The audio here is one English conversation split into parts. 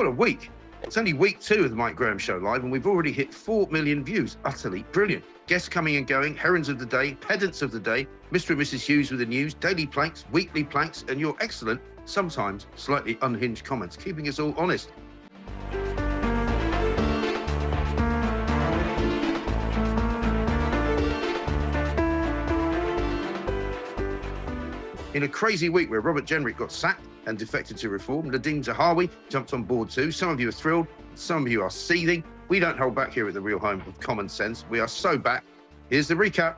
What a week. It's only week 2 of the Mike Graham Show Live, and we've already hit 4 million views. Utterly brilliant. Guests coming and going, herons of the day, pedants of the day, Mr. and Mrs. Hughes with the news, daily planks, weekly planks, and your excellent, sometimes slightly unhinged comments, keeping us all honest. In a crazy week where Robert Jenrick got sacked and defected to Reform, Nadine Zahawi jumped on board too. Some of you are thrilled, some of you are seething. We don't hold back here at the real home of common sense. We are so back. Here's the recap.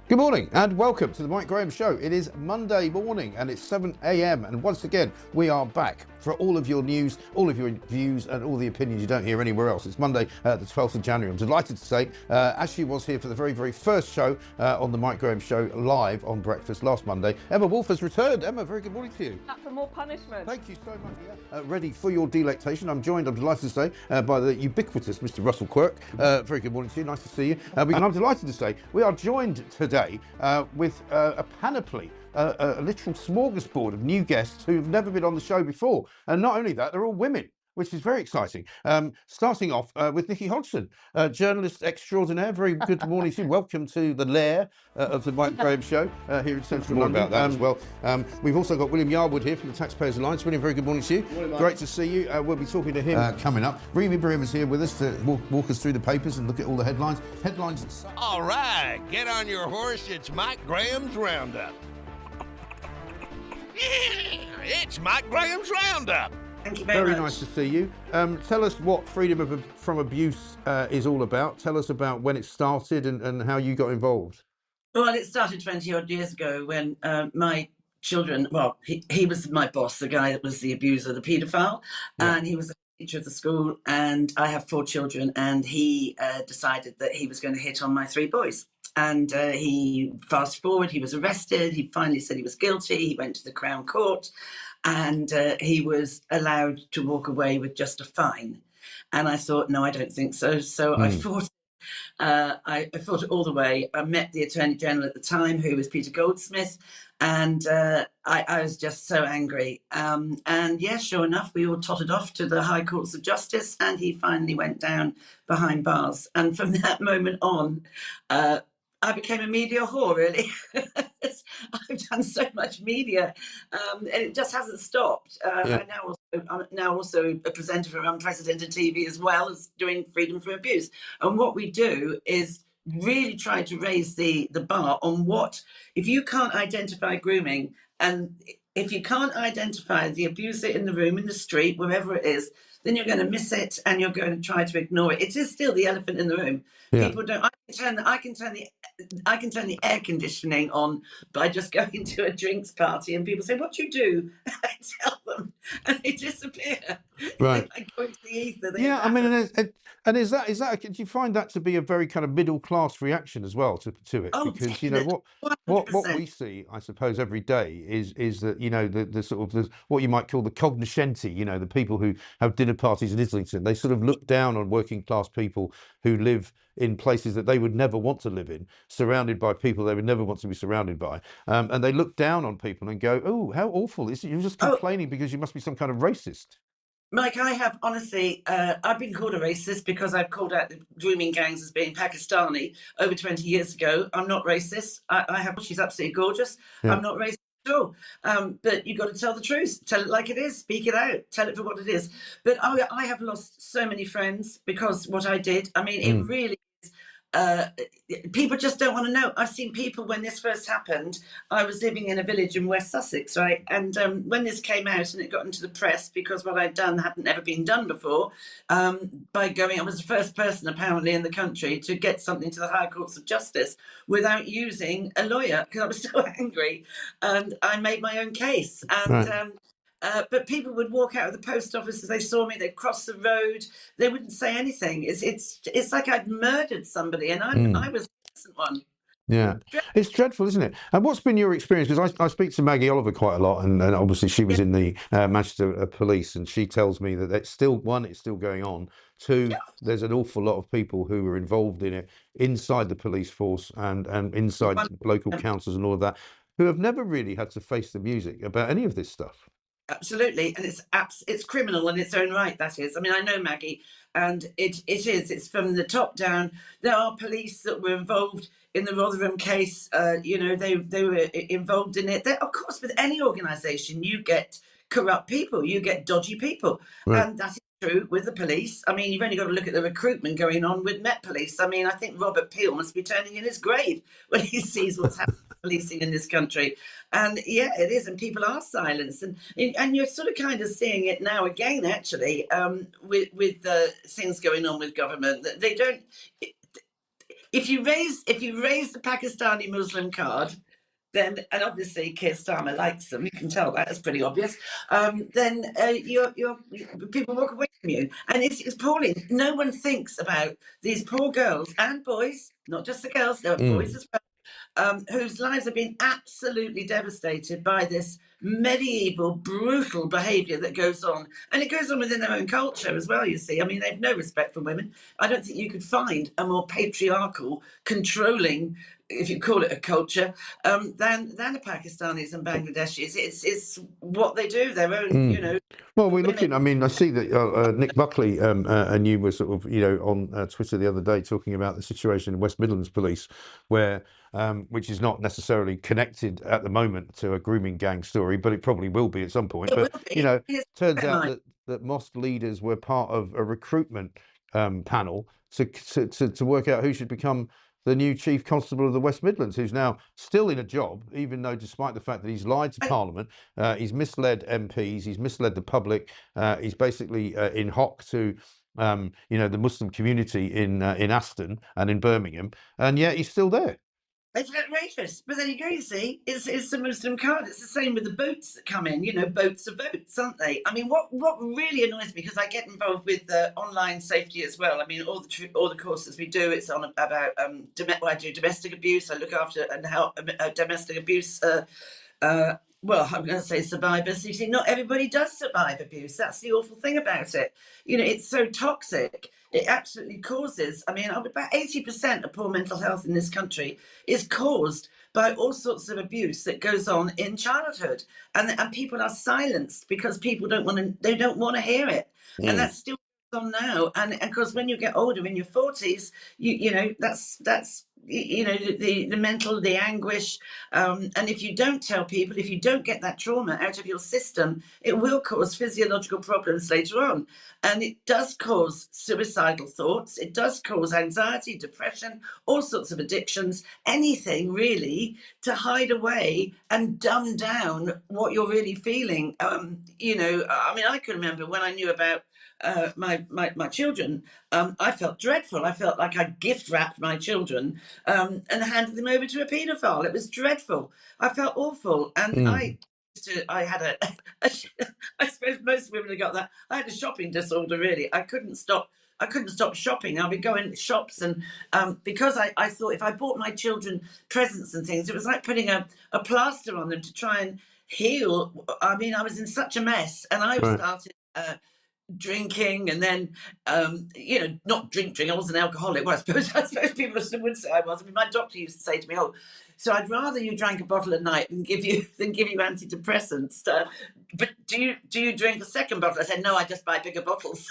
Good morning and welcome to the Mike Graham Show. It is Monday morning and it's 7 a.m. and once again we are back for all of your news, all of your views and all the opinions you don't hear anywhere else. It's Monday the 12th of January. I'm delighted to say Ashley was here for the very first show on the Mike Graham Show live on breakfast last Monday. Emma Wolf has returned. Emma, very good morning to you. Up for more punishment. Thank you so much. Ready for your delectation. I'm joined, I'm delighted to say, by the ubiquitous Mr. Russell Quirk. Very good morning to you. Nice to see you. And I'm delighted to say we are joined today with a panoply, a literal smorgasbord of new guests who have never been on the show before. And not only that, they're all women, which is very exciting. Starting off with Nikki Hodgson, journalist extraordinaire. Very good morning to you. Welcome to the lair of the Mike Graham Show here in Central London. About that as well. We've also got William Yarwood here from the Taxpayers Alliance. William, very good morning to you. Morning, Great to see you. We'll be talking to him coming up. Remy Brim is here with us to walk us through the papers and look at all the headlines. All right, get on your horse. It's Mike Graham's Roundup. Yeah, it's Mike Graham's Roundup. Thank you very much. Nice to see you. Tell us what freedom from abuse is all about. Tell us about when it started and how you got involved. Well, it started 20 odd years ago when my children, well, he was my boss, the guy that was the abuser, the paedophile, and he was the teacher of the school, and I have 4 children, and he decided that he was going to hit on my 3 boys. And he, fast forward, he was arrested. He finally said he was guilty. He went to the Crown Court and he was allowed to walk away with just a fine. And I thought, no, I don't think so. So I fought it all the way. I met the Attorney General at the time, who was Peter Goldsmith, and I was just so angry. And yes, sure enough, we all tottered off to the High Courts of Justice, and he finally went down behind bars. And from that moment on, I became a media whore, really. I've done so much media, and it just hasn't stopped. I'm now also a presenter for Unprecedented TV, as well as doing Freedom from Abuse. And what we do is really try to raise the bar on what, if you can't identify grooming, and if you can't identify the abuser in the room, in the street, wherever it is, then you're going to miss it and you're going to try to ignore it. It is still the elephant in the room. Yeah. People don't. I can turn the air conditioning on by just going to a drinks party, and people say, "What do you do?" I tell them, and they disappear. Right. I go into the ether. Yeah, I mean, and is that do you find that to be a very kind of middle class reaction as well to it? Oh, because definitely. what we see, I suppose, every day is that the sort of what you might call the cognoscenti, the people who have dinner parties in Islington, they sort of look down on working class people who live in places that they would never want to live in, surrounded by people they would never want to be surrounded by, and they look down on people and go, "Oh, how awful! You're just complaining because you must be some kind of racist." Mike, I have honestly, I've been called a racist because I've called out the grooming gangs as being Pakistani over 20 years ago. I'm not racist. She's absolutely gorgeous. Yeah. I'm not racist at all. But you've got to tell the truth. Tell it like it is. Speak it out. Tell it for what it is. But I have lost so many friends because what I did. I mean, it really is. People just don't want to know. I've seen people, when this first happened, I was living in a village in West Sussex, right? And when this came out and it got into the press, because what I'd done hadn't ever been done before, I was the first person apparently in the country to get something to the High Courts of Justice without using a lawyer, because I was so angry, and I made my own case. And right. But people would walk out of the post office as they saw me. They'd cross the road. They wouldn't say anything. It's like I'd murdered somebody, and I was the innocent one. Yeah, it's dreadful, isn't it? And what's been your experience? Because I speak to Maggie Oliver quite a lot, and obviously she was in the Manchester Police, and she tells me that it's still going on. 2, there's an awful lot of people who are involved in it inside the police force and inside local councils and all of that. who have never really had to face the music about any of this stuff. Absolutely, and it's criminal in its own right. That is, I mean, I know Maggie, and it is. It's from the top down. There are police that were involved in the Rotherham case. They were involved in it. Of course, with any organisation, you get corrupt people, you get dodgy people, Right. and that is true with the police. I mean, you've only got to look at the recruitment going on with Met Police. I mean, I think Robert Peel must be turning in his grave when he sees what's happening policing in this country. And yeah, it is, and people are silenced, and you're sort of kind of seeing it now again, actually, with the things going on with government. They don't. If you raise the Pakistani Muslim card, then, and obviously Keir Starmer likes them, you can tell that, it's pretty obvious. Then people walk away from you, and it's appalling. No one thinks about these poor girls and boys, not just the girls, there are boys as well, whose lives have been absolutely devastated by this medieval, brutal behaviour that goes on. And it goes on within their own culture as well, you see. I mean, they have no respect for women. I don't think you could find a more patriarchal, controlling, if you call it a culture, than the Pakistanis and Bangladeshis. It's what they do, their own, Well, we're looking. I mean, I see that Nick Buckley and you were sort of, on Twitter the other day talking about the situation in West Midlands Police, where which is not necessarily connected at the moment to a grooming gang story, but it probably will be at some point. It But will be. turns out that mosque leaders were part of a recruitment panel to work out who should become the new Chief Constable of the West Midlands, who's now still in a job, even though, despite the fact that he's lied to Parliament, he's misled MPs, he's misled the public, he's basically in hock to the Muslim community in Aston and in Birmingham, and yet he's still there. It's outrageous. But there you go, you see, it's the Muslim card. It's the same with the boats that come in, boats are votes, aren't they? I mean, what really annoys me, because I get involved with online safety as well. I mean, all the courses we do, it's on about, I do domestic abuse, I look after and help domestic abuse, well, I'm going to say survivors. You see, not everybody does survive abuse. That's the awful thing about it. It's so toxic. It absolutely causes, I mean, about 80% of poor mental health in this country is caused by all sorts of abuse that goes on in childhood. And people are silenced because people don't want to hear it. And that's still on now. And of course, when you get older, in your 40s, that's the mental, the anguish, and if you don't tell people, if you don't get that trauma out of your system, it will cause physiological problems later on. And it does cause suicidal thoughts, it does cause anxiety, depression, all sorts of addictions, anything really to hide away and dumb down what you're really feeling. I mean, I can remember when I knew about my children, I felt dreadful. I felt like I gift wrapped my children and handed them over to a paedophile. It was dreadful. I felt awful, and I had I suppose most women have got that. I had a shopping disorder, really. I couldn't stop shopping. I would go in shops, and because I thought if I bought my children presents and things, it was like putting a plaster on them to try and heal. I mean, I was in such a mess, and I started drinking, and then not drink. I wasn't an alcoholic. Well, I suppose people would say I was. I mean, my doctor used to say to me, "Oh, so I'd rather you drank a bottle a night than give you antidepressants." But do you drink a second bottle? I said, "No, I just buy bigger bottles."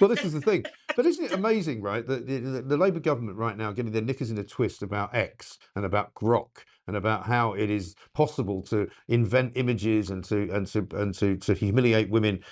Well, this is the thing. But isn't it amazing, right, that the Labour government right now getting their knickers in a twist about X and about Grok and about how it is possible to invent images and to humiliate women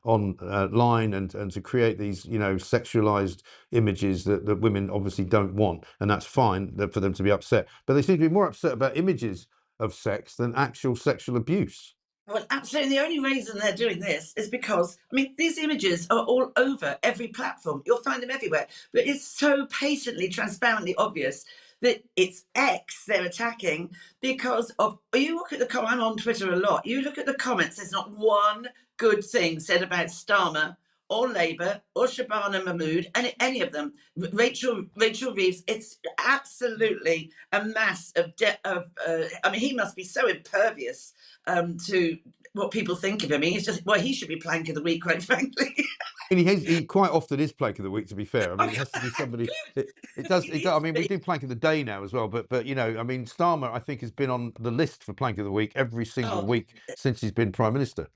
online and to create these sexualized images that women obviously don't want, and that's fine for them to be upset. But they seem to be more upset about images of sex than actual sexual abuse. Well, absolutely. The only reason they're doing this is because, I mean, these images are all over every platform. You'll find them everywhere. But it's so patently, transparently obvious that it's X they're attacking because of, you look at I'm on Twitter a lot. You look at the comments, there's not one good thing said about Starmer or Labour or Shabana Mahmood, any of them. Rachel Reeves, it's absolutely a mass of, I mean, he must be so impervious to what people think of him. He's just, well, he should be plank of the week, quite frankly. And he quite often is plank of the week, to be fair. I mean, it has to be somebody. It does. I mean, we do plank of the day now as well. But you know, I mean, Starmer, I think, has been on the list for plank of the week every single Oh, week since he's been prime minister.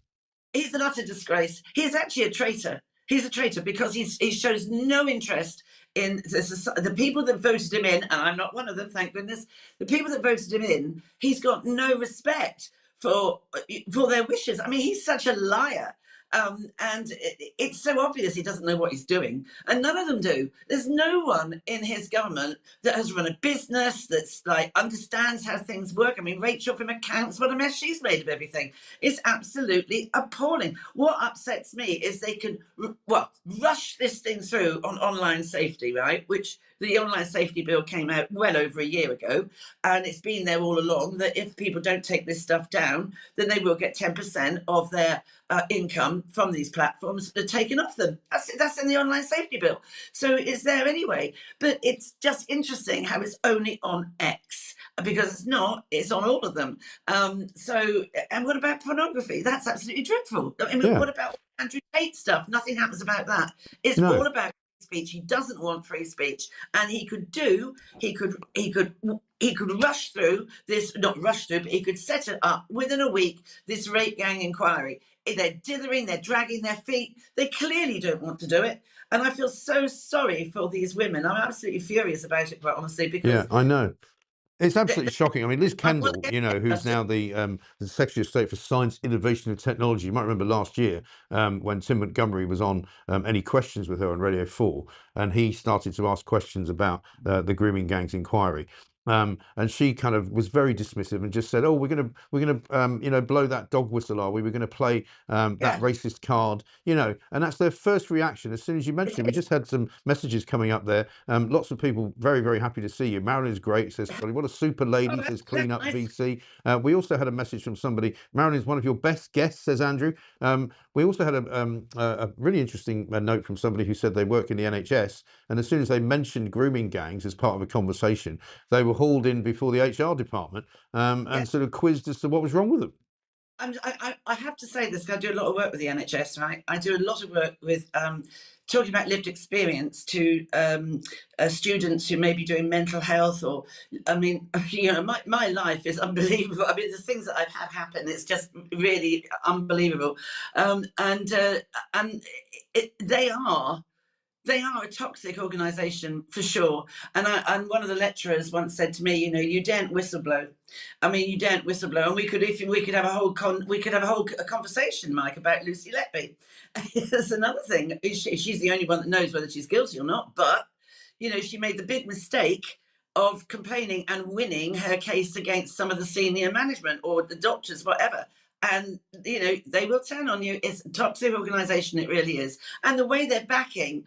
he's an utter disgrace. He's actually a traitor. He's a traitor because he shows no interest in the people that voted him in, and I'm not one of them, thank goodness. The people that voted him in, he's got no respect for their wishes. I mean, he's such a liar. And it's so obvious he doesn't know what he's doing, and none of them do. There's no one in his government that has run a business that's like understands how things work. I mean, Rachel from accounts, what a mess she's made of everything. It's absolutely appalling. What upsets me is they can rush this thing through on online safety, right? Which the online safety bill came out well over a year ago, and it's been there all along that if people don't take this stuff down, then they will get 10% of their income from these platforms taken off them. That's in the online safety bill. So it's there anyway. But it's just interesting how it's only on X, because it's not, it's on all of them. And what about pornography? That's absolutely dreadful. I mean, what about Andrew Tate stuff? Nothing happens about that. It's all about speech. He doesn't want free speech, and he could rush through this, not rush through, but he could set it up within a week, this rape gang inquiry. They're dithering, they're dragging their feet. They clearly don't want to do it. And I feel so sorry for these women. I'm absolutely furious about it, quite honestly, because I know. It's absolutely shocking. I mean, Liz Kendall, you know, who's now the Secretary of State for Science, Innovation and Technology. You might remember last year when Tim Montgomery was on Any Questions with her on Radio 4, and he started to ask questions about the grooming gangs inquiry. And she kind of was very dismissive and just said, "Oh, we're gonna you know, blow that dog whistle, are we? We're gonna play that racist card, you know." And that's their first reaction as soon as you mentioned it. We just had some messages coming up there. Lots of people very, very happy to see you. Marilyn's great. Says, "What a super lady." Says, "Clean up VC." We also had a message from somebody. Marilyn's one of your best guests, says Andrew. We also had a really interesting note from somebody who said they work in the NHS, and as soon as they mentioned grooming gangs as part of a conversation, they were hauled in before the HR department and sort of quizzed as to what was wrong with them. I have to say this, because I do a lot of work with the NHS, right? I do a lot of work with talking about lived experience to students who may be doing mental health, or, I mean, you know, my life is unbelievable. I mean, the things that I've had happen, it's just really unbelievable. They are a toxic organisation for sure. And one of the lecturers once said to me, you know, you daren't whistleblow. I mean, you daren't whistleblow. And we could have a whole conversation, Mike, about Lucy Letby. That's another thing. She's the only one that knows whether she's guilty or not. But, you know, she made the big mistake of complaining and winning her case against some of the senior management or the doctors, whatever. And, you know, they will turn on you. It's a toxic organisation, it really is. And the way they're backing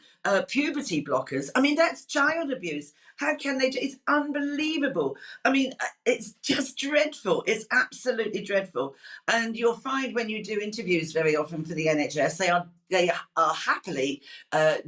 puberty blockers, I mean, that's child abuse. How can they do? It's unbelievable. I mean, it's just dreadful. It's absolutely dreadful. And you'll find when you do interviews very often for the NHS, they are happily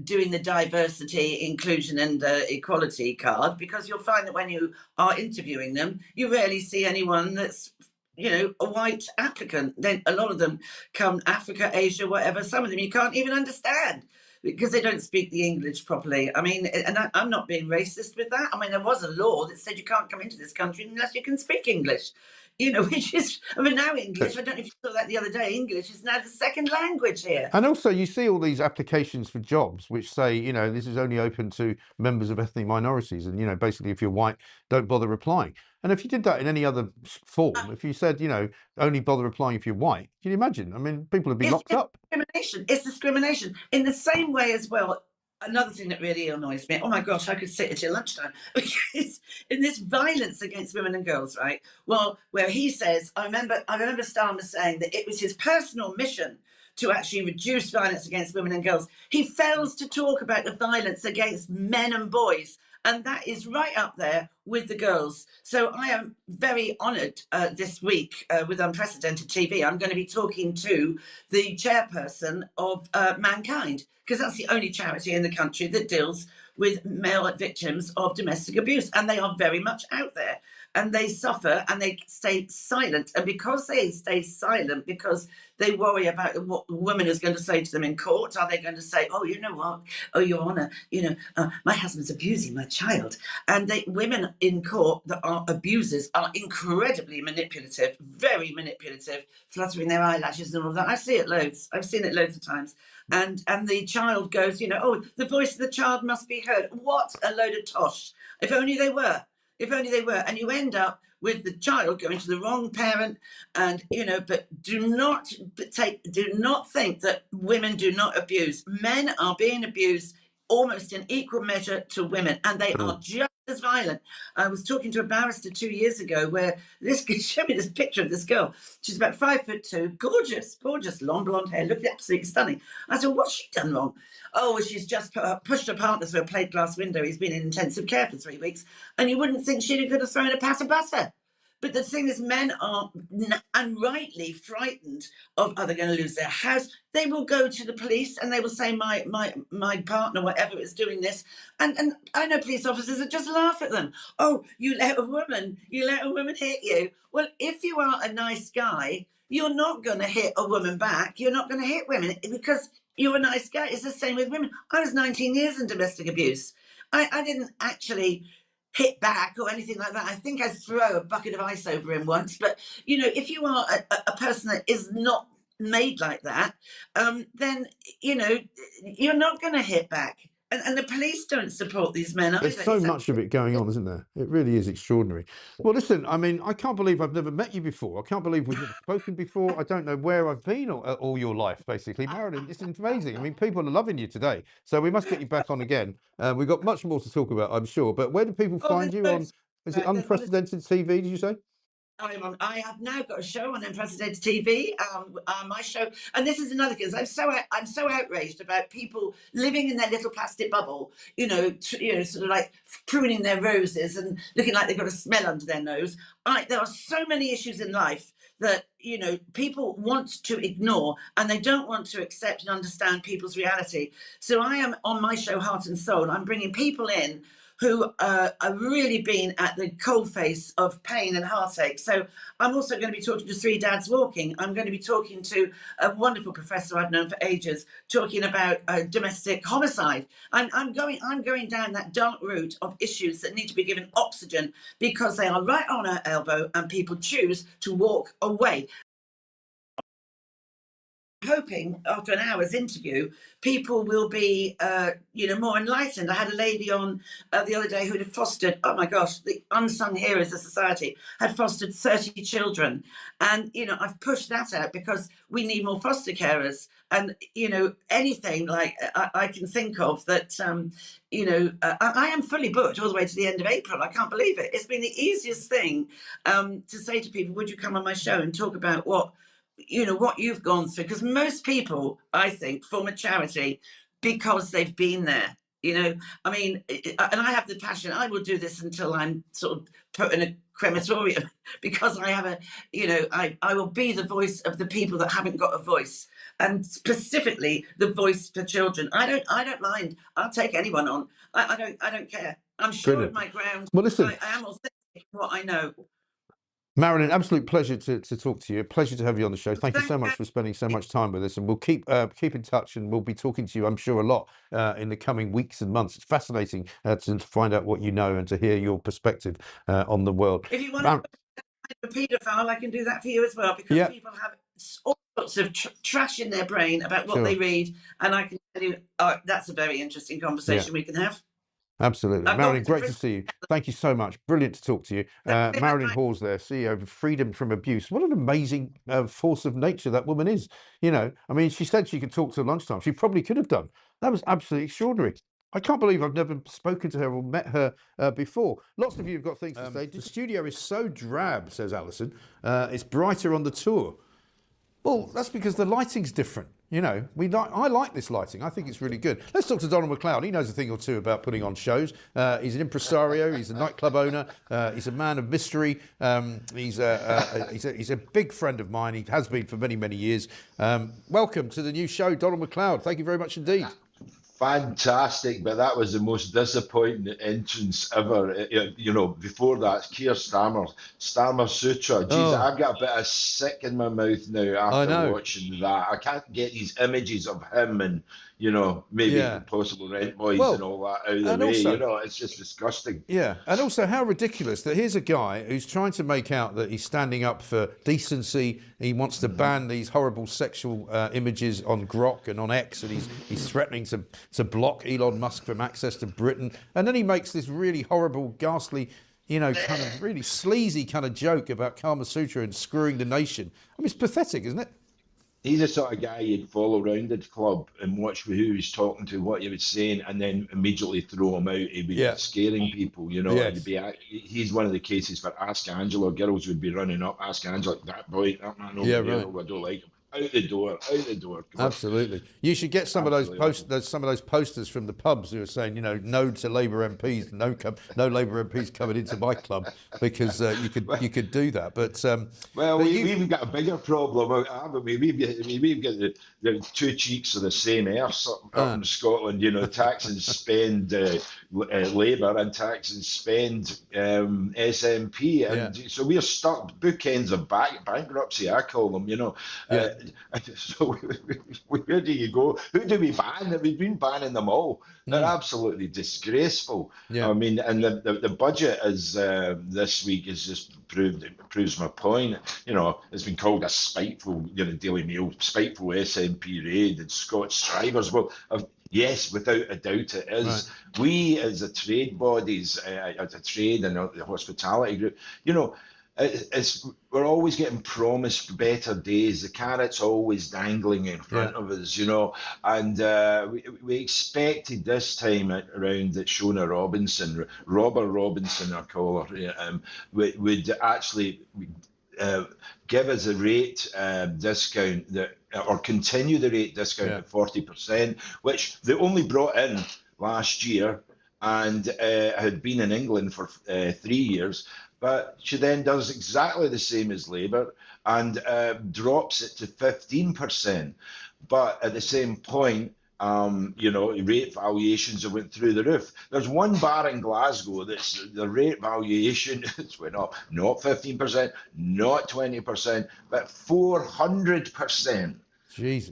doing the diversity, inclusion and equality card, because you'll find that when you are interviewing them, you rarely see anyone that's, you know, a white applicant. Then a lot of them come Africa, Asia, whatever. Some of them you can't even understand because they don't speak the English properly. I mean, and I'm not being racist with that. I mean, there was a law that said you can't come into this country unless you can speak English, you know, which is, I mean, now English, I don't know if you saw that the other day, English is now the second language here. And also you see all these applications for jobs which say, you know, this is only open to members of ethnic minorities. And, you know, basically if you're white, don't bother applying. And if you did that in any other form, if you said, you know, only bother applying if you're white, can you imagine? I mean, people would be locked up. Discrimination. It's discrimination. In the same way as well, another thing that really annoys me, oh my gosh, I could sit until lunchtime, because in this violence against women and girls, right? Well, where he says, I remember Starmer saying that it was his personal mission to actually reduce violence against women and girls. He fails to talk about the violence against men and boys. And that is right up there with the girls. So I am very honoured this week with Unprecedented TV. I'm going to be talking to the chairperson of Mankind, because that's the only charity in the country that deals with male victims of domestic abuse. And they are very much out there. and they suffer and they stay silent. And because they stay silent, because they worry about what the woman is going to say to them in court, are they going to say, oh, you know what? Oh, Your Honour, my husband's abusing my child. And women in court that are abusers are incredibly manipulative, very manipulative, fluttering their eyelashes and all that. I see it loads. I've seen it loads of times. And the child goes, oh, the voice of the child must be heard. What a load of tosh. If only they were. If only they were. And you end up with the child going to the wrong parent, and but do not think that women do not abuse. Men are being abused almost in equal measure to women, and they are just as violent. I was talking to a barrister 2 years ago where this showed me this picture of this girl. She's about 5'2", gorgeous, long blonde hair, looked absolutely stunning. I said, what's she done wrong? Oh, well, she's just pushed her partner through a plate glass window. He's been in intensive care for 3 weeks, and you wouldn't think she could have thrown a pat of butter. But the thing is, men are unrightly frightened of, are they going to lose their house? They will go to the police and they will say, my partner, whatever, is doing this. And I know police officers that just laugh at them. Oh, you let a woman hit you. Well, if you are a nice guy, you're not going to hit a woman back. You're not going to hit women because you're a nice guy. It's the same with women. I was 19 years in domestic abuse. I didn't actually hit back or anything like that. I think I threw a bucket of ice over him once. But, if you are a person that is not made like that, then, you're not going to hit back. And the police don't support these men either. There's so much of it going on, isn't there? It really is extraordinary. Well, listen, I mean, I can't believe I've never met you before. I can't believe we've never spoken before. I don't know where I've been all your life, basically. Marilyn, it's amazing. I mean, people are loving you today. So we must get you back on again. We've got much more to talk about, I'm sure. But where do people find you on? Is it Unprecedented TV, did you say? I have now got a show on Unprecedented TV, my show, and this is another thing. I'm so outraged about people living in their little plastic bubble, sort of like pruning their roses and looking like they've got a smell under their nose. There are so many issues in life that people want to ignore, and they don't want to accept and understand people's reality. So I am on my show, Heart and Soul. I'm bringing people in who have really been at the coalface of pain and heartache. So I'm also going to be talking to Three Dads Walking. I'm going to be talking to a wonderful professor I've known for ages, talking about domestic homicide. I'm going down that dark route of issues that need to be given oxygen because they are right on our elbow and people choose to walk away. Hoping after an hour's interview, people will be, more enlightened. I had a lady on the other day who had fostered, oh my gosh, the unsung heroes of society, had fostered 30 children. And, I've pushed that out because we need more foster carers. And, anything like I can think of that, I am fully booked all the way to the end of April. I can't believe it. It's been the easiest thing to say to people, would you come on my show and talk about what you've gone through, because most people, I think, form a charity because they've been there. I mean, and I have the passion. I will do this until I'm sort of put in a crematorium because I have I will be the voice of the people that haven't got a voice, and specifically the voice for children. I don't mind. I'll take anyone on. I don't care. I'm sure of my ground. Well, listen, I am authentic what I know. Marilyn, absolute pleasure to talk to you. Pleasure to have you on the show. Thank you so much for spending so much time with us, and we'll keep in touch, and we'll be talking to you, I'm sure, a lot in the coming weeks and months. It's fascinating to find out what you know and to hear your perspective on the world. If you want to a paedophile, I can do that for you as well, because people have all sorts of trash in their brain about what they read, and I can tell you, that's a very interesting conversation we can have. Absolutely. Marilyn, great to see you. Thank you so much. Brilliant to talk to you. Marilyn Hawes there, CEO of Freedom from Abuse. What an amazing force of nature that woman is. I mean, she said she could talk till lunchtime. She probably could have done. That was absolutely extraordinary. I can't believe I've never spoken to her or met her before. Lots of you have got things to say. The studio is so drab, says Alison. It's brighter on the tour. Well, that's because the lighting's different. I like this lighting. I think it's really good. Let's talk to Donald McLeod. He knows a thing or two about putting on shows. He's an impresario. He's a nightclub owner. He's a man of mystery. He's a big friend of mine. He has been for many, many years. Welcome to the new show, Donald McLeod. Thank you very much indeed. Fantastic, but that was the most disappointing entrance ever. Before that, Keir Starmer Sutra. Geez, Oh, I've got a bit of sick in my mouth now I after know. watching that. I can't get these images of him and, maybe Yeah. possible rent boys and Well, all that out of the and way. also, It's just disgusting. yeah, and also how ridiculous that here's a guy who's trying to make out that he's standing up for decency. He wants to ban these horrible sexual images on Grok and on X, and he's threatening to block Elon Musk from access to Britain. And then he makes this really horrible, ghastly, kind of really sleazy kind of joke about Kama Sutra and screwing the nation. I mean, it's pathetic, isn't it? He's the sort of guy you'd follow around the club and watch who he was talking to, what he was saying, and then immediately throw him out. He'd be scaring people, Yes. He's one of the cases for Ask Angela. Girls would be running up, Ask Angela, that boy, that man over Yeah, there, right. I don't like him. Out the door. Come on. Absolutely. You should get some of those Absolutely. some of those posters from the pubs who are saying, no to Labour MPs, no Labour MPs coming into my club, because you could do that. But Well, but we've even got a bigger problem, haven't we? We've got the two cheeks of the same arse up in Scotland, tax and spend Labour and tax and spend SNP. And so we're stuck, bookends of bankruptcy, I call them, yeah. So where do you go? Who do we ban? We've been banning them all. They're absolutely disgraceful. Yeah. I mean, and the budget is this week is just proves my point. It's been called a spiteful, Daily Mail, spiteful SNP raid and Scots drivers. Well, yes, without a doubt it is. Right. We as a trade bodies, as a trade and the hospitality group, we're always getting promised better days. The carrot's always dangling in front of us, and we expected this time around that Shona Robinson, Robert Robinson, I call her, would actually give us a rate discount or continue the rate discount at 40%, which they only brought in last year and had been in England for 3 years. But she then does exactly the same as Labour and drops it to 15%. But at the same point, rate valuations have went through the roof. There's one bar in Glasgow that's the rate valuation has went up, not 15%, not 20%, but 400%. Jesus.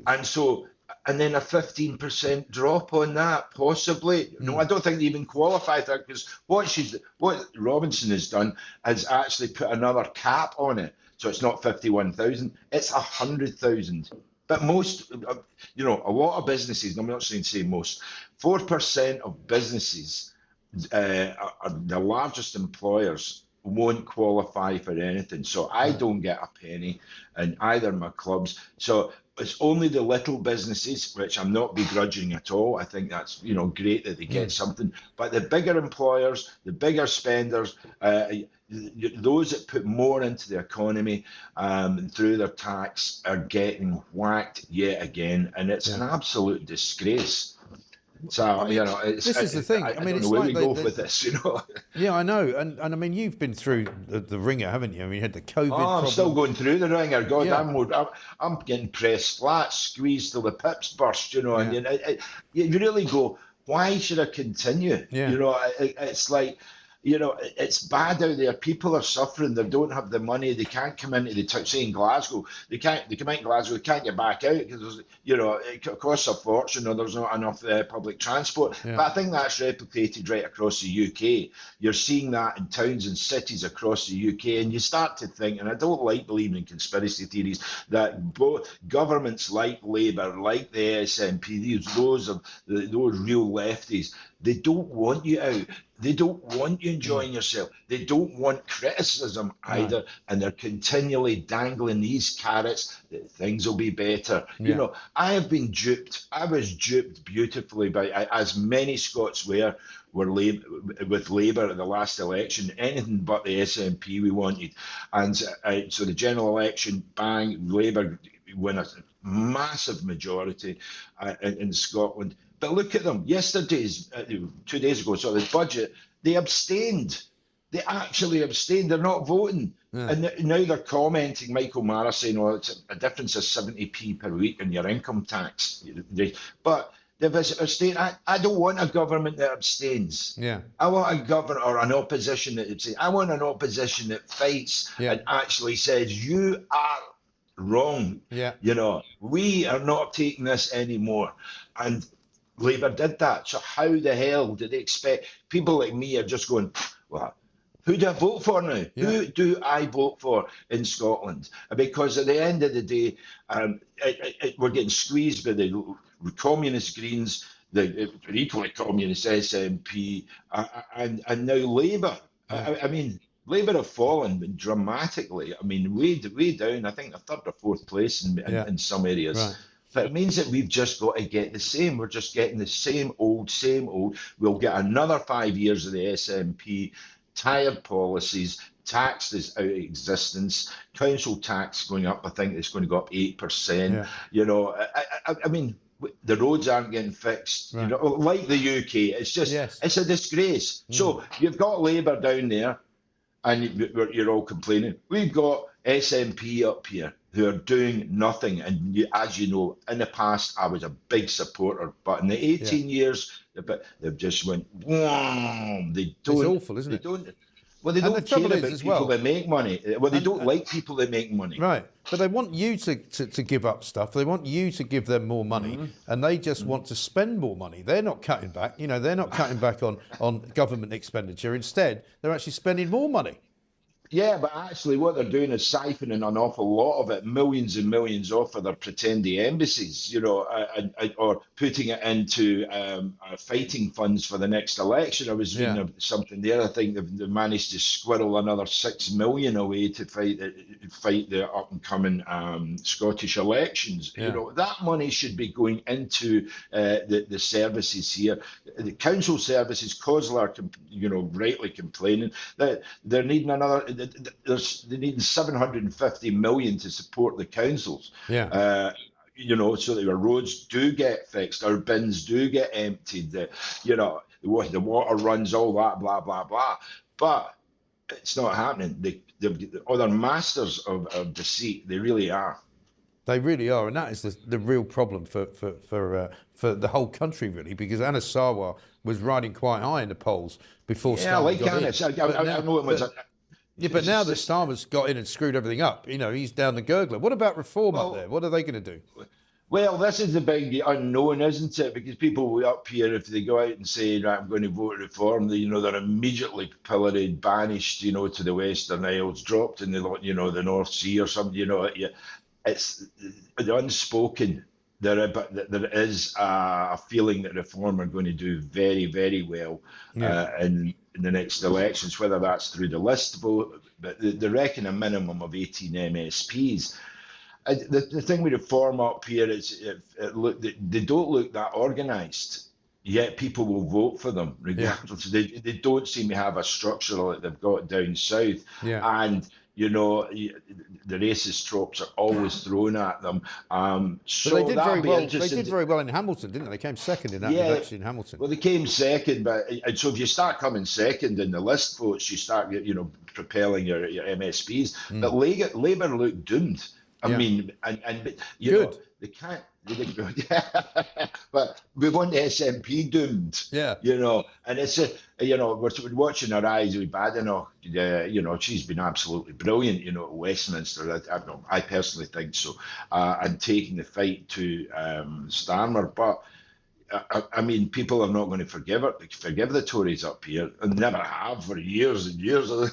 And then a 15% drop on that, possibly. No, I don't think they even qualify for that, because what Robinson has done is actually put another cap on it. So it's not 51,000, it's 100,000. But most, a lot of businesses, I'm not saying say most, 4% of businesses, are the largest employers, won't qualify for anything. So I don't get a penny in either of my clubs. So it's only the little businesses, which I'm not begrudging at all. I think that's, great that they get something. But the bigger employers, the bigger spenders, those that put more into the economy through their tax are getting whacked yet again. And it's an absolute disgrace. So, this is the thing. I mean, don't it's know where like we go with this, Yeah, I know. And I mean, you've been through the ringer, haven't you? I mean, you had the COVID problem. I'm still going through the ringer. God, Yeah. I'm getting pressed flat, squeezed till the pips burst, and you really go, why should I continue? Yeah. It's like, it's bad out there. People are suffering. They don't have the money. They can't come into the say in Glasgow. They come out in Glasgow. They can't get back out because it costs a fortune, or there's not enough public transport. Yeah. But I think that's replicated right across the UK. You're seeing that in towns and cities across the UK, and you start to think, and I don't like believing in conspiracy theories, that both governments like Labour, like the SNP, those real lefties, they don't want you out. They don't want you enjoying yourself. They don't want criticism either. And they're continually dangling these carrots that things will be better. Yeah. I have been duped. I was duped beautifully by, as many Scots were with Labour at the last election, anything but the SNP we wanted. And so the general election, bang, Labour win a massive majority in Scotland. But look at them. 2 days ago, so the budget, they abstained. They actually abstained. They're not voting. Yeah. And now they're commenting, Michael Mara saying, it's a difference of 70p per week in your income tax. But abstain. I don't want a government that abstains. Yeah. I want a government or an opposition that abstains. I want an opposition that fights and actually says, you are wrong. Yeah. We are not taking this anymore. And Labour did that. So how the hell did they expect people like me are just going, well, who do I vote for now? Yeah. Who do I vote for in Scotland? Because at the end of the day, we're getting squeezed by the communist Greens, the equally communist SNP, and now Labour. Yeah. I mean, Labour have fallen dramatically. I mean, way down. I think a third or fourth place in some areas. Right. But it means that we've just got to get the same. We're just getting the same old. We'll get another 5 years of the SNP. Tired policies, tax is out of existence, council tax going up. I think it's going to go up 8%. Yeah. I mean, the roads aren't getting fixed. Right. Like the UK, it's just it's a disgrace. So you've got Labour down there, and you're all complaining. We've got SNP up here who are doing nothing. And as you know, in the past, I was a big supporter, but in the 18 years, they've just went, whoa, they don't. It's awful, isn't it? They don't care about people that make money. Well, they don't like people that make money. Right. But they want you to give up stuff. They want you to give them more money, and they just want to spend more money. They're not cutting back. They're not cutting back on government expenditure. Instead, they're actually spending more money. Yeah, but actually what they're doing is siphoning an awful lot of it, millions and millions off of their pretending embassies, or putting it into fighting funds for the next election. I was reading something there. I think they've managed to squirrel another 6 million away to fight the up and coming Scottish elections. Yeah. That money should be going into the services here. The council services, COSLA are, rightly complaining that they're needing another. They need 750 million to support the councils. Yeah. So that our roads do get fixed, our bins do get emptied, the water runs, all that, blah, blah, blah. But it's not happening. They're masters of deceit. They really are. They really are, and that is the real problem for the whole country, really, because Anna Sarwar was riding quite high in the polls before. Yeah, like Anna. I know it was. Yeah, but now that Starmer's got in and screwed everything up, he's down the gurgler. What about reform up there? What are they going to do? Well, this is the big unknown, isn't it? Because people up here, if they go out and say, right, I'm going to vote reform, they're immediately pilloried, banished, to the Western Isles, dropped in the North Sea or something. It's the unspoken. There is a feeling that Reform are going to do very, very well in the next elections, whether that's through the list vote, but they reckon a minimum of 18 MSPs. The thing with Reform up here is they don't look that organised, yet people will vote for them regardless. Yeah. They don't seem to have a structure like they've got down south. Yeah. And the racist tropes are always thrown at them. So they did very well. They did very well in Hamilton, didn't they? They came second in that election in Hamilton. Well, they came second, and so if you start coming second in the list votes, you start propelling your MSPs. But Labour look doomed. I mean, and they can't. But we want the SNP doomed. Yeah. And it's we're watching her eyes with Badenoch. She's been absolutely brilliant. At Westminster. I personally think so. And taking the fight to Starmer, but. I mean, people are not going to forgive the Tories up here, and never have for years and years. I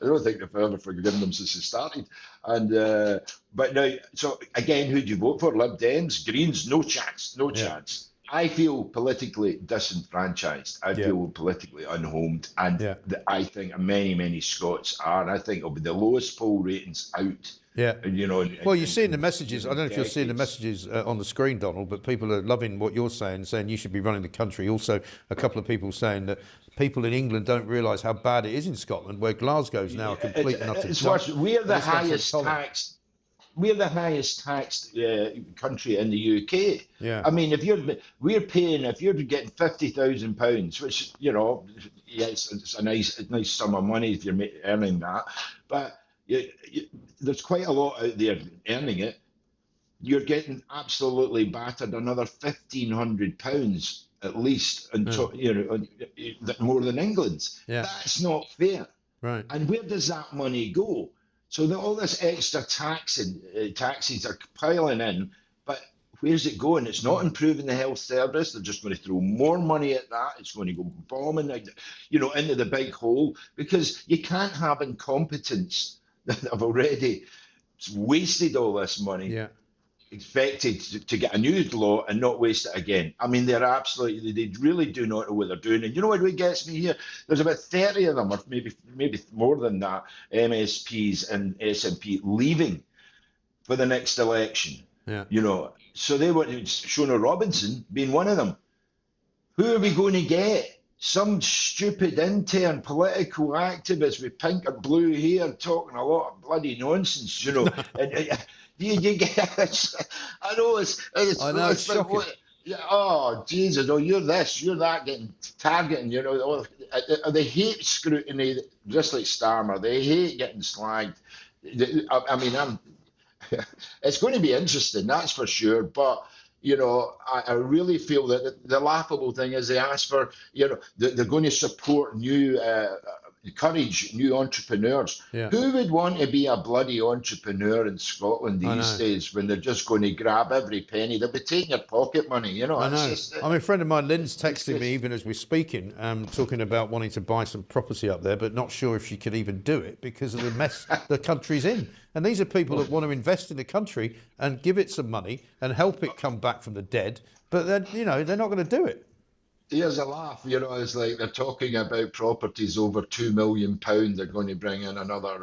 don't think they've ever forgiven them since they started. And but now, so again, who do you vote for? Lib Dems, Greens? No chance. Chance. I feel politically disenfranchised. I feel politically unhomed, and I think many Scots are. And I think it'll be the lowest poll ratings out. Yeah. Well, you're seeing the messages. I don't know if you're seeing the messages on the screen, Donald, but people are loving what you're saying you should be running the country. Also, a couple of people saying that people in England don't realise how bad it is in Scotland, where Glasgow's now a complete and utter dump. We're the highest taxed. We're the highest taxed country in the UK. Yeah. I mean, if you're getting £50,000, which it's a nice sum of money if you're earning that, but there's quite a lot out there earning it. you're getting absolutely battered another £1,500 at least, and more than England's. Yeah. That's not fair. Right. And where does that money go? So all this extra taxes are piling in, but where's it going? It's not improving the health service. They're just going to throw more money at that. It's going to go bombing, into the big hole, because you can't have incompetence that have already wasted all this money. Yeah. Expected to get a new law and not waste it again. I mean, they really do not know what they're doing. And you know what really gets me here? There's about 30 of them, or maybe more than that, MSPs and SNP leaving for the next election. Yeah. So they want Shona Robinson being one of them. Who are we going to get? Some stupid intern political activist with pink or blue hair talking a lot of bloody nonsense, You get I know it's shocking. Oh Jesus! Oh, you're this, you're that, getting targeting. They hate scrutiny, just like Starmer. They hate getting slagged. I mean, it's going to be interesting, that's for sure. But I really feel that the laughable thing is they ask for, they're going to support encourage new entrepreneurs. Yeah. Who would want to be a bloody entrepreneur in Scotland these days when they're just going to grab every penny? They'll be taking your pocket money, I know. A friend of mine, Lynn's texting me even as we're speaking, talking about wanting to buy some property up there, but not sure if she could even do it because of the mess the country's in. And these are people that want to invest in the country and give it some money and help it come back from the dead, but then, they're not going to do it. Here's a laugh, it's like they're talking about properties over £2 million. They're going to bring in another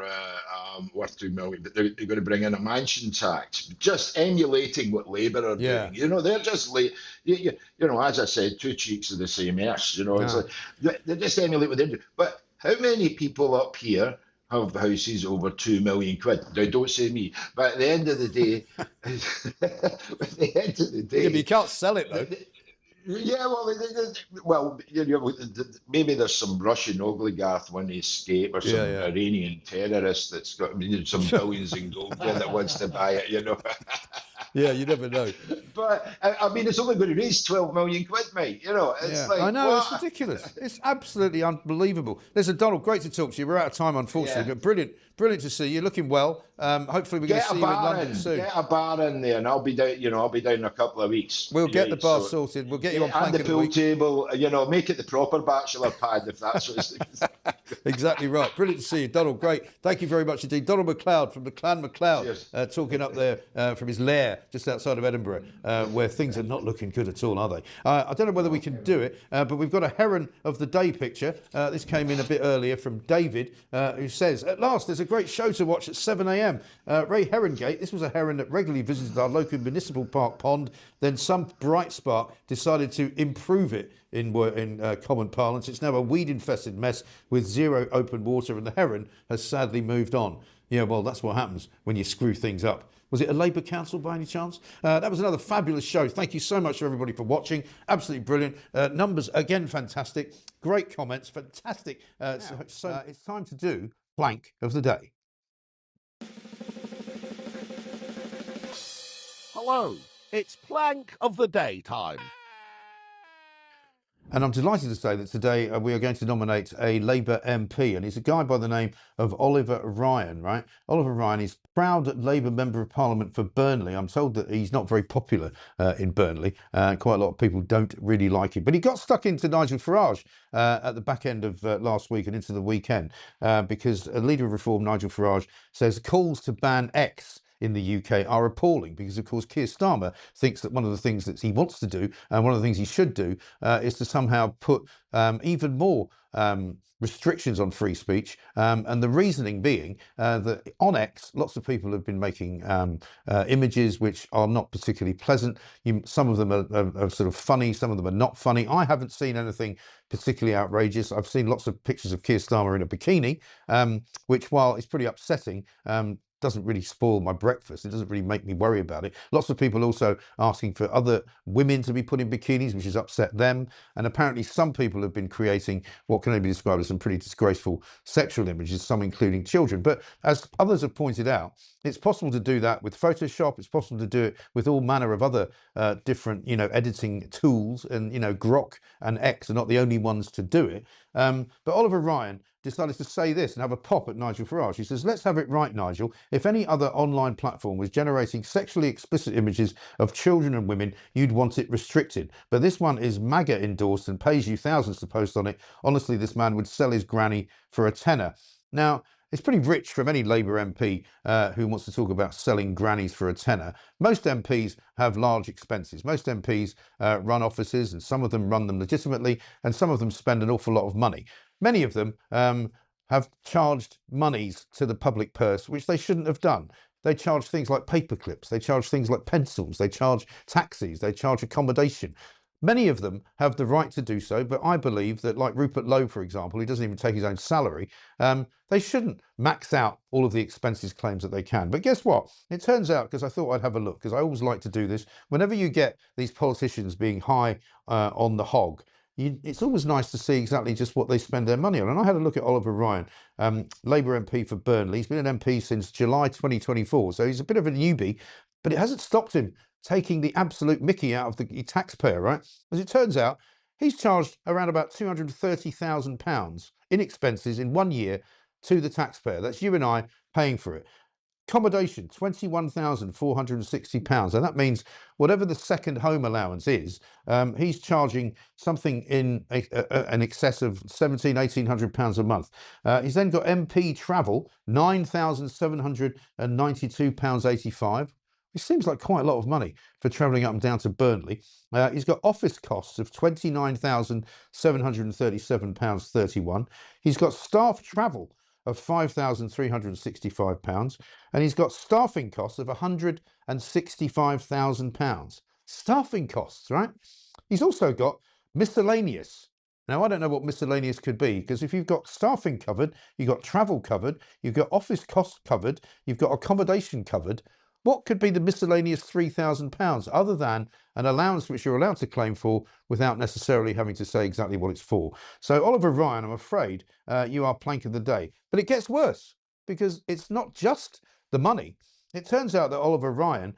worth £2 million, but they're going to bring in a mansion tax, just emulating what Labour are doing. They're just like, as I said, two cheeks of the same arse. It's like they're just emulating what they're doing. But how many people up here have houses over £2 million? Now, don't say me. But at the end of the day, Yeah, but you can't sell it though. Yeah, maybe there's some Russian oligarch when they escape, or some Iranian terrorist that's got some billions in gold that wants to buy it, Yeah, you never know. But I mean, it's only going to raise £12 million, mate. It's like, I know, what? it's ridiculous. It's absolutely unbelievable. Listen, Donald, great to talk to you. We're out of time, unfortunately, but brilliant to see you. Looking well. Hopefully, we're going to see you in London soon. Get a bar in there, and I'll be down. I'll be down in a couple of weeks. We'll get the bar sorted. We'll get you on plank and the pool table. Make it the proper bachelor pad if that's what it's. Exactly right. Brilliant to see you, Donald. Great. Thank you very much indeed. Donald MacLeod from the Clan MacLeod, talking up there from his lair just outside of Edinburgh, where things are not looking good at all, are they? I don't know whether we can do it, but we've got a Heron of the Day picture. This came in a bit earlier from David, who says, "At last, there's a great show to watch at 7 a.m. Ray Herongate, this was a heron that regularly visited our local municipal park pond. Then some bright spark decided to improve it. In common parlance, it's now a weed-infested mess with zero open water, and the heron has sadly moved on." Yeah, well, that's what happens when you screw things up. Was it a Labour council by any chance? That was another fabulous show. Thank you so much to everybody for watching. Absolutely brilliant. Numbers, again, fantastic. Great comments, fantastic. It's time to do Plank of the Day. Hello, it's Plank of the Day time. And I'm delighted to say that today we are going to nominate a Labour MP, and he's a guy by the name of Oliver Ryan, right? Oliver Ryan is proud Labour Member of Parliament for Burnley. I'm told that he's not very popular in Burnley. Quite a lot of people don't really like him. But he got stuck into Nigel Farage at the back end of last week and into the weekend because a leader of Reform, Nigel Farage, says calls to ban X in the UK are appalling because, of course, Keir Starmer thinks that one of the things that he wants to do and one of the things he should do is to somehow put even more restrictions on free speech. And the reasoning being that on X, lots of people have been making images which are not particularly pleasant. Some of them are sort of funny, some of them are not funny. I haven't seen anything particularly outrageous. I've seen lots of pictures of Keir Starmer in a bikini, which, while it's pretty upsetting, doesn't really spoil my breakfast. It doesn't really make me worry about it. Lots of people also asking for other women to be put in bikinis, which has upset them. And apparently some people have been creating what can only be described as some pretty disgraceful sexual images, some including children. But as others have pointed out, it's possible to do that with Photoshop. It's possible to do it with all manner of other different, editing tools. And, Grok and X are not the only ones to do it. But Oliver Ryan decided to say this and have a pop at Nigel Farage. He says, let's have it right, Nigel. If any other online platform was generating sexually explicit images of children and women, you'd want it restricted. But this one is MAGA endorsed and pays you thousands to post on it. Honestly, this man would sell his granny for a tenner. Now, it's pretty rich from any Labour MP who wants to talk about selling grannies for a tenner. Most MPs have large expenses. Most MPs run offices, and some of them run them legitimately, and some of them spend an awful lot of money. Many of them have charged monies to the public purse, which they shouldn't have done. They charge things like paper clips, they charge things like pencils, they charge taxis, they charge accommodation. Many of them have the right to do so, but I believe that, like Rupert Lowe, for example, who doesn't even take his own salary, they shouldn't max out all of the expenses claims that they can. But guess what? It turns out, because I thought I'd have a look, because I always like to do this, whenever you get these politicians being high on the hog, it's always nice to see exactly just what they spend their money on. And I had a look at Oliver Ryan, Labour MP for Burnley. He's been an MP since July 2024, so he's a bit of a newbie, but it hasn't stopped him taking the absolute mickey out of the taxpayer, right? As it turns out, he's charged around about £230,000 in expenses in 1 year to the taxpayer. That's you and I paying for it. Accommodation, £21,460. And that means whatever the second home allowance is, he's charging something in an excess of £1,700–1,800 a month. He's then got MP travel, £9,792.85. It seems like quite a lot of money for travelling up and down to Burnley. He's got office costs of £29,737.31. He's got staff travel of £5,365, and he's got staffing costs of £165,000. Staffing costs, right? He's also got miscellaneous. Now, I don't know what miscellaneous could be, because if you've got staffing covered, you've got travel covered, you've got office costs covered, you've got accommodation covered, what could be the miscellaneous £3,000 other than an allowance which you're allowed to claim for without necessarily having to say exactly what it's for? So Oliver Ryan, I'm afraid you are plank of the day. But it gets worse, because it's not just the money. It turns out that Oliver Ryan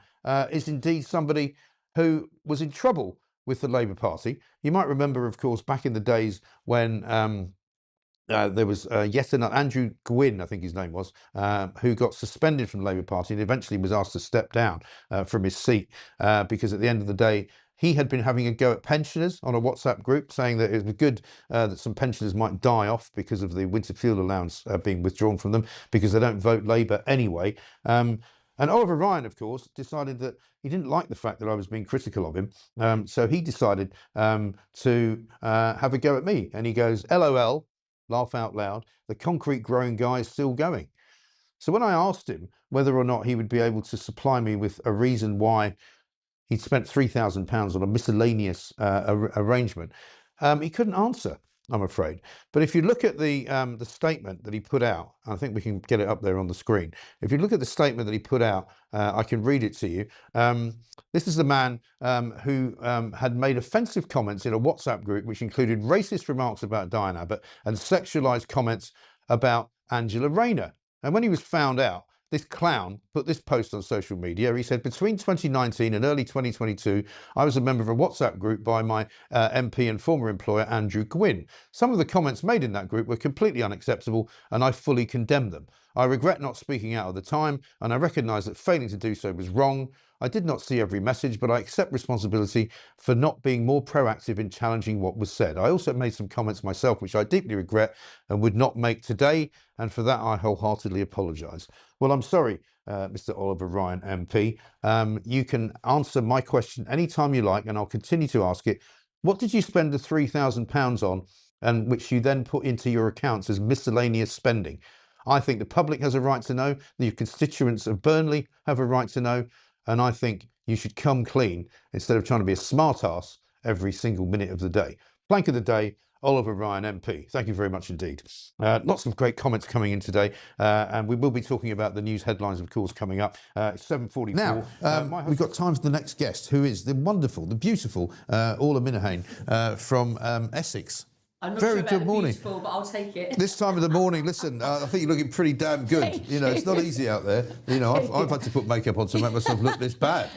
is indeed somebody who was in trouble with the Labour Party. You might remember, of course, back in the days when there was yet another, Andrew Gwynn, I think his name was, who got suspended from the Labour Party and eventually was asked to step down from his seat because at the end of the day, he had been having a go at pensioners on a WhatsApp group, saying that it was good that some pensioners might die off because of the winter fuel allowance being withdrawn from them because they don't vote Labour anyway. And Oliver Ryan, of course, decided that he didn't like the fact that I was being critical of him. So he decided to have a go at me. And he goes, LOL, laugh out loud, the concrete growing guy is still going. So when I asked him whether or not he would be able to supply me with a reason why he'd spent £3,000 on a miscellaneous arrangement, he couldn't answer, I'm afraid. But if you look at the statement that he put out, I think we can get it up there on the screen. If you look at the statement that he put out, I can read it to you. This is the man who had made offensive comments in a WhatsApp group, which included racist remarks about Diane Abbott and sexualised comments about Angela Rayner. And when he was found out, this clown put this post on social media. He said, between 2019 and early 2022, I was a member of a WhatsApp group by my MP and former employer, Andrew Gwynn. Some of the comments made in that group were completely unacceptable, and I fully condemn them. I regret not speaking out at the time, and I recognise that failing to do so was wrong. I did not see every message, but I accept responsibility for not being more proactive in challenging what was said. I also made some comments myself, which I deeply regret and would not make today, and for that I wholeheartedly apologise. Well, I'm sorry, Mr. Oliver Ryan MP. You can answer my question anytime you like, and I'll continue to ask it. What did you spend the £3,000 on, and which you then put into your accounts as miscellaneous spending? I think the public has a right to know, the constituents of Burnley have a right to know, and I think you should come clean instead of trying to be a smart ass every single minute of the day. Plank of the day, Oliver Ryan MP. Thank you very much indeed. Lots of great comments coming in today, and we will be talking about the news headlines, of course, coming up. It's 7:44. Now, we've got time for the next guest, who is the wonderful, the beautiful Orla Minahan from Essex. I'm not Very sure good morning. Beautiful, but I'll take it. This time of the morning, listen, I think you're looking pretty damn good. You know, it's not easy out there. You know, I've had to put makeup on to make myself look this bad.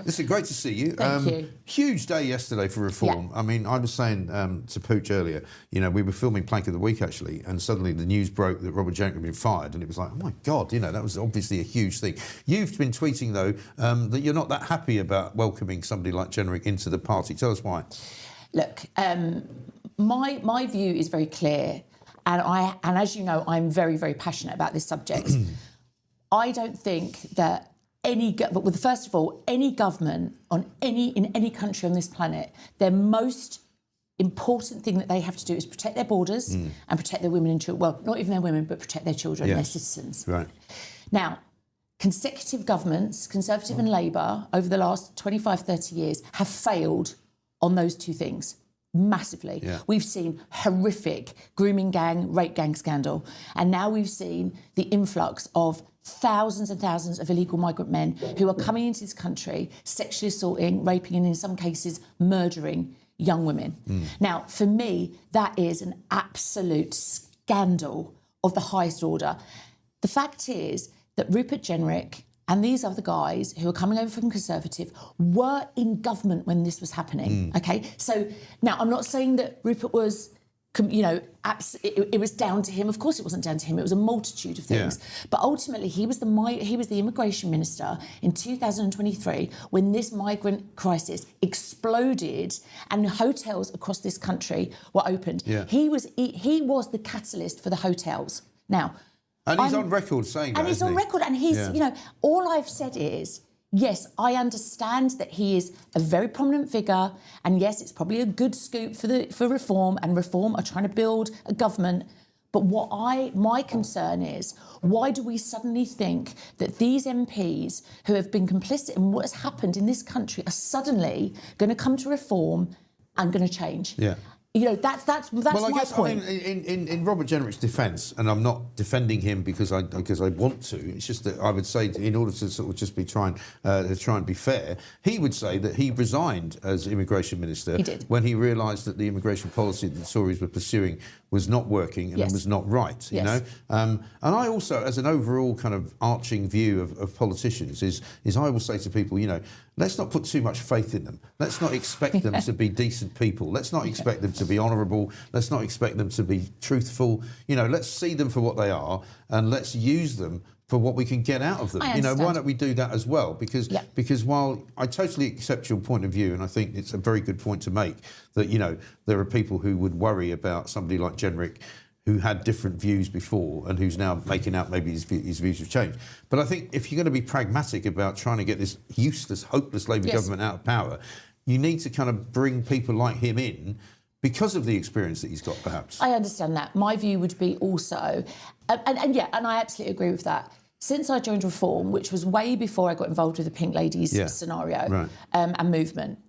Listen, great to see you. Thank you. Huge day yesterday for reform. Yeah. I mean, I was saying to Pooch earlier, you know, we were filming Plank of the Week actually, and suddenly the news broke that Robert Jenrick had been fired, and it was like, oh my God, you know, that was obviously a huge thing. You've been tweeting though that you're not that happy about welcoming somebody like Jenrick into the party. Tell us why. Look, my view is very clear, and as you know, I'm very, very passionate about this subject. I don't think that first of all, any government in any country on this planet, their most important thing that they have to do is protect their borders and protect their women and children. Well, not even their women, but protect their children, their citizens. Right. Now, consecutive governments, Conservative and Labour, over the last 25, 30 years, have failed on those two things. Massively. Yeah. We've seen horrific grooming gang, rape gang scandal. And now we've seen the influx of thousands and thousands of illegal migrant men who are coming into this country, sexually assaulting, raping, and in some cases murdering young women. Now, for me, that is an absolute scandal of the highest order. The fact is that Rupert Jenrick and these other guys who are coming over from Conservative were in government when this was happening, okay? So now I'm not saying that Rupert was, you know, it was down to him. Of course it wasn't down to him. It was a multitude of things. Yeah. But ultimately he was the immigration minister in 2023 when this migrant crisis exploded and hotels across this country were opened. Yeah. He was the catalyst for the hotels. Now, and he's on record saying that. And he's on record, and he's, you know, all I've said is, yes, I understand that he is a very prominent figure, and yes, it's probably a good scoop for Reform, and Reform are trying to build a government. But my concern is, why do we suddenly think that these MPs who have been complicit in what has happened in this country are suddenly going to come to Reform and going to change? Yeah. You know, that's well, I guess, point. I mean, in Robert Jenrick's defence, and I'm not defending him because I want to. It's just that I would say, in order to sort of just be try and be fair, he would say that he resigned as immigration minister when he realised that the immigration policy that the Tories were pursuing was not working and was not right. You know, and I also, as an overall kind of arching view of politicians, is I will say to people, you know, let's not put too much faith in them. Let's not expect them to be decent people. Let's not expect them to be honourable. Let's not expect them to be truthful. You know, let's see them for what they are, and let's use them for what we can get out of them. You know, why don't we do that as well? Because while I totally accept your point of view, and I think it's a very good point to make, that, you know, there are people who would worry about somebody like Jenrick who had different views before and who's now making out maybe his views have changed. But I think if you're going to be pragmatic about trying to get this useless, hopeless Labour government out of power, you need to kind of bring people like him in because of the experience that he's got, perhaps. I understand that. My view would be also, and I absolutely agree with that. Since I joined Reform, which was way before I got involved with the Pink Ladies scenario and movement,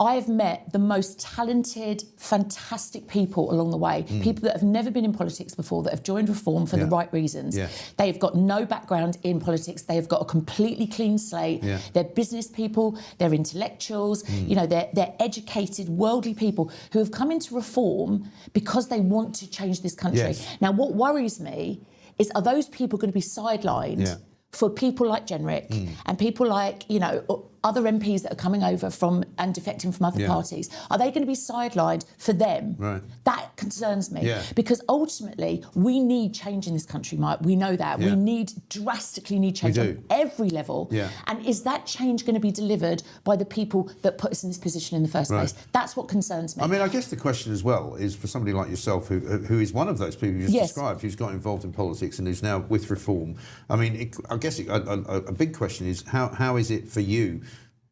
I have met the most talented, fantastic people along the way, people that have never been in politics before, that have joined Reform for the right reasons. They've got no background in politics. They have got a completely clean slate. They're business people, they're intellectuals, you know, they're educated, worldly people who have come into Reform because they want to change this country. Now, what worries me is, are those people going to be sidelined for people like Jenrick and people like, you know, other MPs that are coming over from and defecting from other parties? Are they going to be sidelined for them? Right. That concerns me because ultimately we need change in this country, Mike. We know that. We drastically need change on every level. And is that change going to be delivered by the people that put us in this position in the first place? That's what concerns me. I mean, I guess the question as well is for somebody like yourself who is one of those people you just described, who's got involved in politics and is now with Reform. I mean, I guess a big question is how is it for you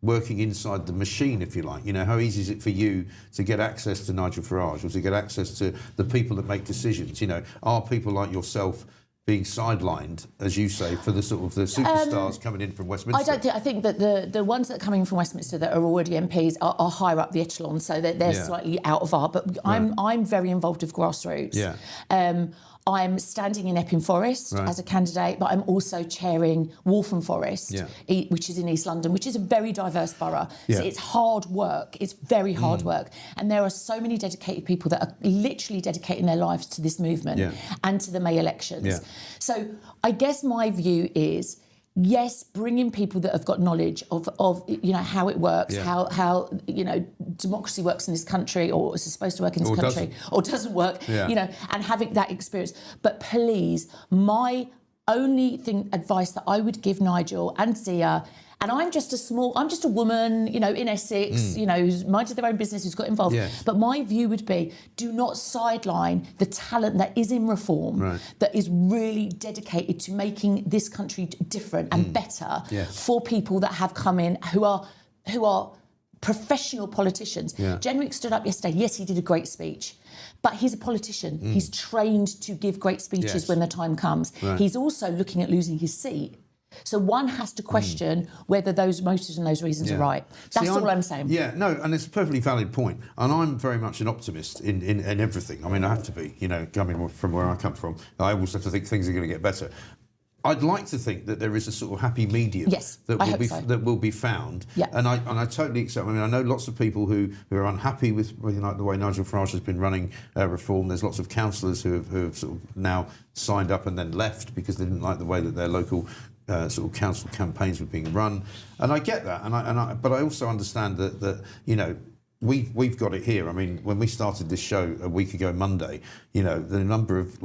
working inside the machine, if you like? You know, how easy is it for you to get access to Nigel Farage or to get access to the people that make decisions? You know, are people like yourself being sidelined, as you say, for the sort of the superstars coming in from Westminster? I think that the ones that are coming from Westminster that are already MPs are higher up the echelon, so that they're slightly out of our. But I'm very involved with grassroots. Yeah. I'm standing in Epping Forest as a candidate, but I'm also chairing Waltham Forest, which is in East London, which is a very diverse borough. Yeah. So it's hard work. It's very hard work. And there are so many dedicated people that are literally dedicating their lives to this movement and to the May elections. Yeah. So I guess my view is, yes, bring in people that have got knowledge of how it works, how democracy works in this country, or is supposed to work in this country, or doesn't work, and having that experience. But please, my only advice that I would give Nigel and Zia, and I'm just a woman, in Essex, who's minded their own business, who's got involved. Yes. But my view would be, do not sideline the talent that is in reform, that is really dedicated to making this country different and better for people that have come in who are professional politicians. Jenrick stood up yesterday. Yes, he did a great speech. But he's a politician. He's trained to give great speeches when the time comes. Right. He's also looking at losing his seat. So one has to question whether those motives and those reasons are right. That's all I'm saying. Yeah, no, and it's a perfectly valid point. And I'm very much an optimist in everything. I mean, I have to be, coming from where I come from. I always have to think things are going to get better. I'd like to think that there is a sort of happy medium that will be found. Yeah. And I totally accept. I mean, I know lots of people who are unhappy with the way Nigel Farage has been running reform. There's lots of councillors who have sort of now signed up and then left because they didn't like the way that their local sort of council campaigns were being run. And I get that. But I also understand that we've got it here. I mean, when we started this show a week ago Monday, the number of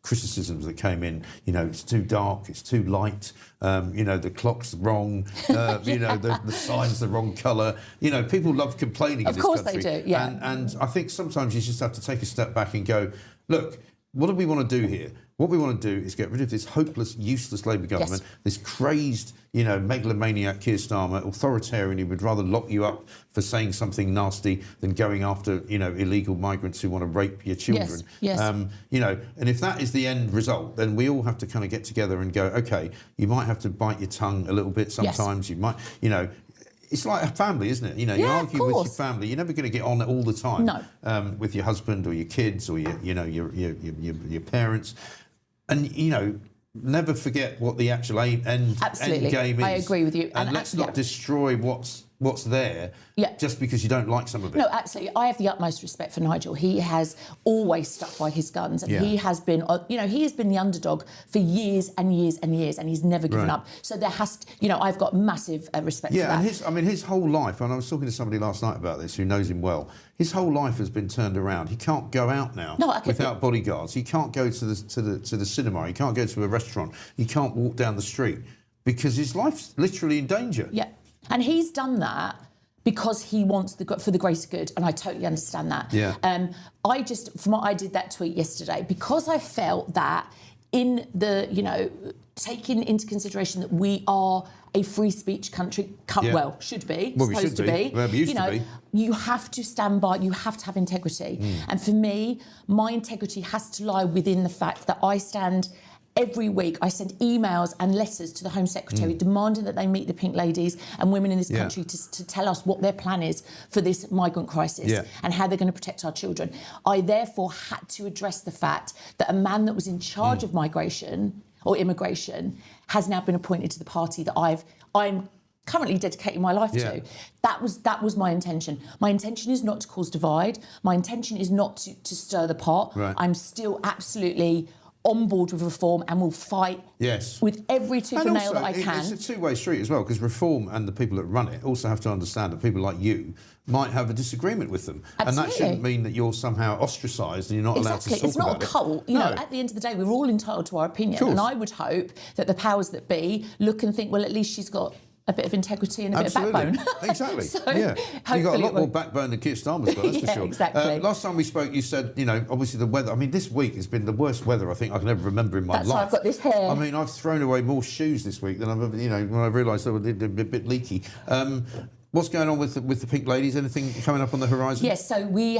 criticisms that came in, it's too dark, it's too light, the clock's wrong, the sign's the wrong colour. People love complaining in this country. Of course they do, yeah. And I think sometimes you just have to take a step back and go, look, what do we want to do here? What we want to do is get rid of this hopeless, useless Labour government, this crazed, megalomaniac Keir Starmer, authoritarian who would rather lock you up for saying something nasty than going after, illegal migrants who want to rape your children. Yes. And if that is the end result, then we all have to kind of get together and go, OK, you might have to bite your tongue a little bit sometimes. You might, it's like a family, isn't it? You argue with your family. You're never going to get on all the time. No. With your husband or your kids or your parents. And, never forget what the actual end game is. I agree with you. And let's not destroy what's there just because you don't like some of it. No, absolutely. I have the utmost respect for Nigel. He has always stuck by his guns, and he has been, he has been the underdog for years and years and years, and he's never given up. So there has to, I've got massive respect for that. And his whole life, and I was talking to somebody last night about this who knows him well, his whole life has been turned around. He can't go out now without bodyguards. He can't go to the cinema. He can't go to a restaurant. He can't walk down the street because his life's literally in danger. Yeah. And he's done that because he wants for the greater good, and I totally understand that. Yeah. I did that tweet yesterday because I felt that in the, taking into consideration that we are a free speech country, should be, supposed to be. Well, we used to be. You have to stand by, you have to have integrity. And for me, my integrity has to lie within the fact that I stand. Every week I send emails and letters to the Home Secretary demanding that they meet the pink ladies and women in this country to tell us what their plan is for this migrant crisis and how they're going to protect our children. I therefore had to address the fact that a man that was in charge of migration or immigration has now been appointed to the party that I'm currently dedicating my life to. That was my intention. My intention is not to cause divide. My intention is not to stir the pot. Right. I'm still absolutely on board with reform and will fight with every tooth and nail that I can. It's a two-way street as well, because reform and the people that run it also have to understand that people like you might have a disagreement with them. Absolutely. And that shouldn't mean that you're somehow ostracised and you're not allowed to talk about it. It's not a cult. At the end of the day, we're all entitled to our opinion. And I would hope that the powers that be look and think, well, at least she's got a bit of integrity and a bit of backbone. Exactly. So you've got a lot more backbone than Keir Starmer's got, that's for sure. Exactly. Last time we spoke, you said, obviously the weather. I mean, this week has been the worst weather I think I can ever remember in my life. That's why I've got this hair. I mean, I've thrown away more shoes this week than I've ever, when I realised they were a bit leaky. What's going on with the Pink Ladies? Anything coming up on the horizon? Yes, so we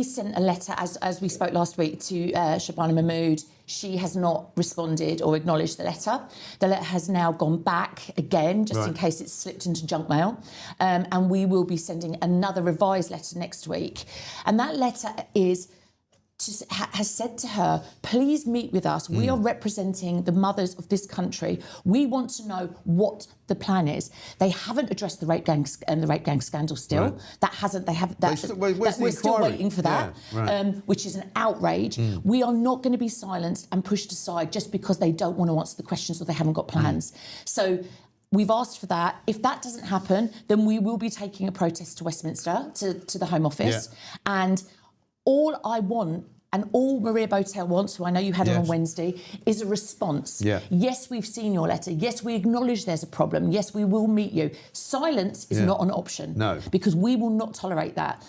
sent a letter, as we spoke last week, to Shabana Mahmood. She has not responded or acknowledged the letter. The letter has now gone back again, just in case it's slipped into junk mail. And we will be sending another revised letter next week. And that letter has said to her, please meet with us. We are representing the mothers of this country. We want to know what the plan is. They haven't addressed the rape gang scandal still. Right. That hasn't. They haven't. We're still waiting for that, which is an outrage. We are not going to be silenced and pushed aside just because they don't want to answer the questions or they haven't got plans. So we've asked for that. If that doesn't happen, then we will be taking a protest to Westminster, to the Home Office. And all I want, and all Maria Botel wants, who I know you had on Wednesday, is a response. Yes, we've seen your letter. Yes, we acknowledge there's a problem. Yes, we will meet you. Silence is not an option. No. Because we will not tolerate that.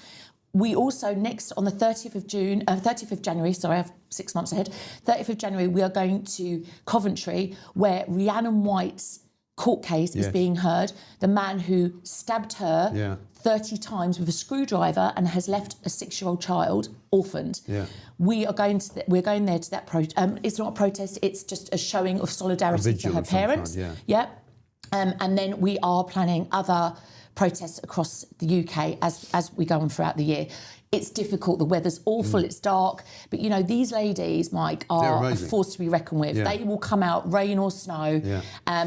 We also, next, on the 30th of January, sorry, I have 6 months ahead, 30th of January, we are going to Coventry, where Rhiannon White's court case is being heard. The man who stabbed her 30 times with a screwdriver and has left a 6-year-old child orphaned. We're going there to that it's not a protest, it's just a showing of solidarity to her parents. And then we are planning other protests across the UK as we go on throughout the year. It's difficult, the weather's awful, it's dark, but you know, these ladies, Mike, are a force to be reckoned with. They will come out, rain or snow.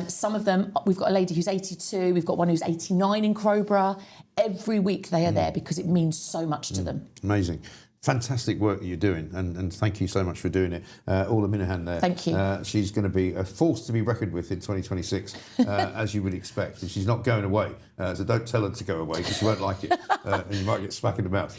Some of them, we've got a lady who's 82, we've got one who's 89 in Crowborough. Every week they are there because it means so much to them. Amazing. Fantastic work that you're doing, and thank you so much for doing it. All of Minahan there. Thank you. She's going to be a force to be reckoned with in 2026, as you would expect. And she's not going away, so don't tell her to go away because she won't like it, and you might get smacked in the mouth.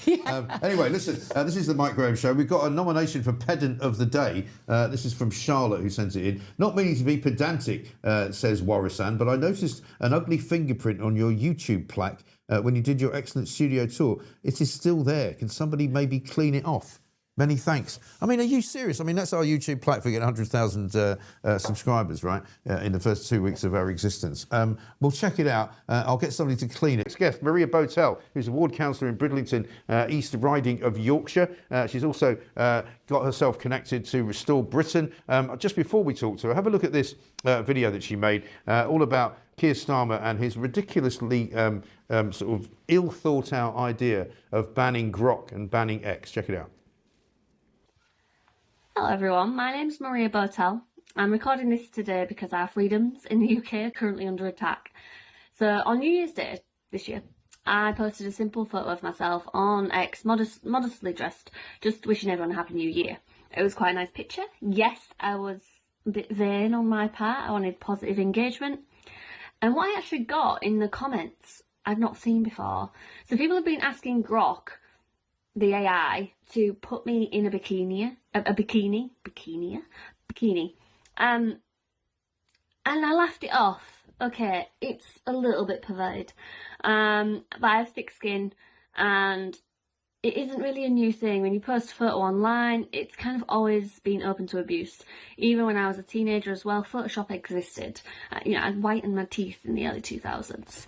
Anyway, listen, this is the Mike Graham Show. We've got a nomination for Pedant of the Day. This is from Charlotte, who sends it in. Not meaning to be pedantic, says Warisan, but I noticed an ugly fingerprint on your YouTube plaque when you did your excellent studio tour. It is still there. Can somebody maybe clean it off? Many thanks. I mean, are you serious? I mean, that's our YouTube plaque for getting 100,000 subscribers, right, in the first 2 weeks of our existence. We'll check it out. I'll get somebody to clean it. Next guest, Maria Botel, who's a ward councillor in Bridlington, East Riding of Yorkshire. She's also got herself connected to Restore Britain. Just before we talk to her, have a look at this video that she made, all about Keir Starmer and his ridiculously sort of ill-thought-out idea of banning Grok and banning X. Check it out. Hello everyone, my name's Maria Botel. I'm recording this today because our freedoms in the UK are currently under attack. So on New Year's Day this year, I posted a simple photo of myself on X, modestly dressed, just wishing everyone a happy new year. It was quite a nice picture. Yes, I was a bit vain on my part. I wanted positive engagement. And what I actually got in the comments, I've not seen before. So people have been asking Grok, the AI, to put me in a bikini. And I laughed it off. Okay, it's a little bit perverted. But I have thick skin, and it isn't really a new thing. When you post a photo online, it's kind of always been open to abuse. Even when I was a teenager as well, Photoshop existed. You know, I whitened my teeth in the early 2000s.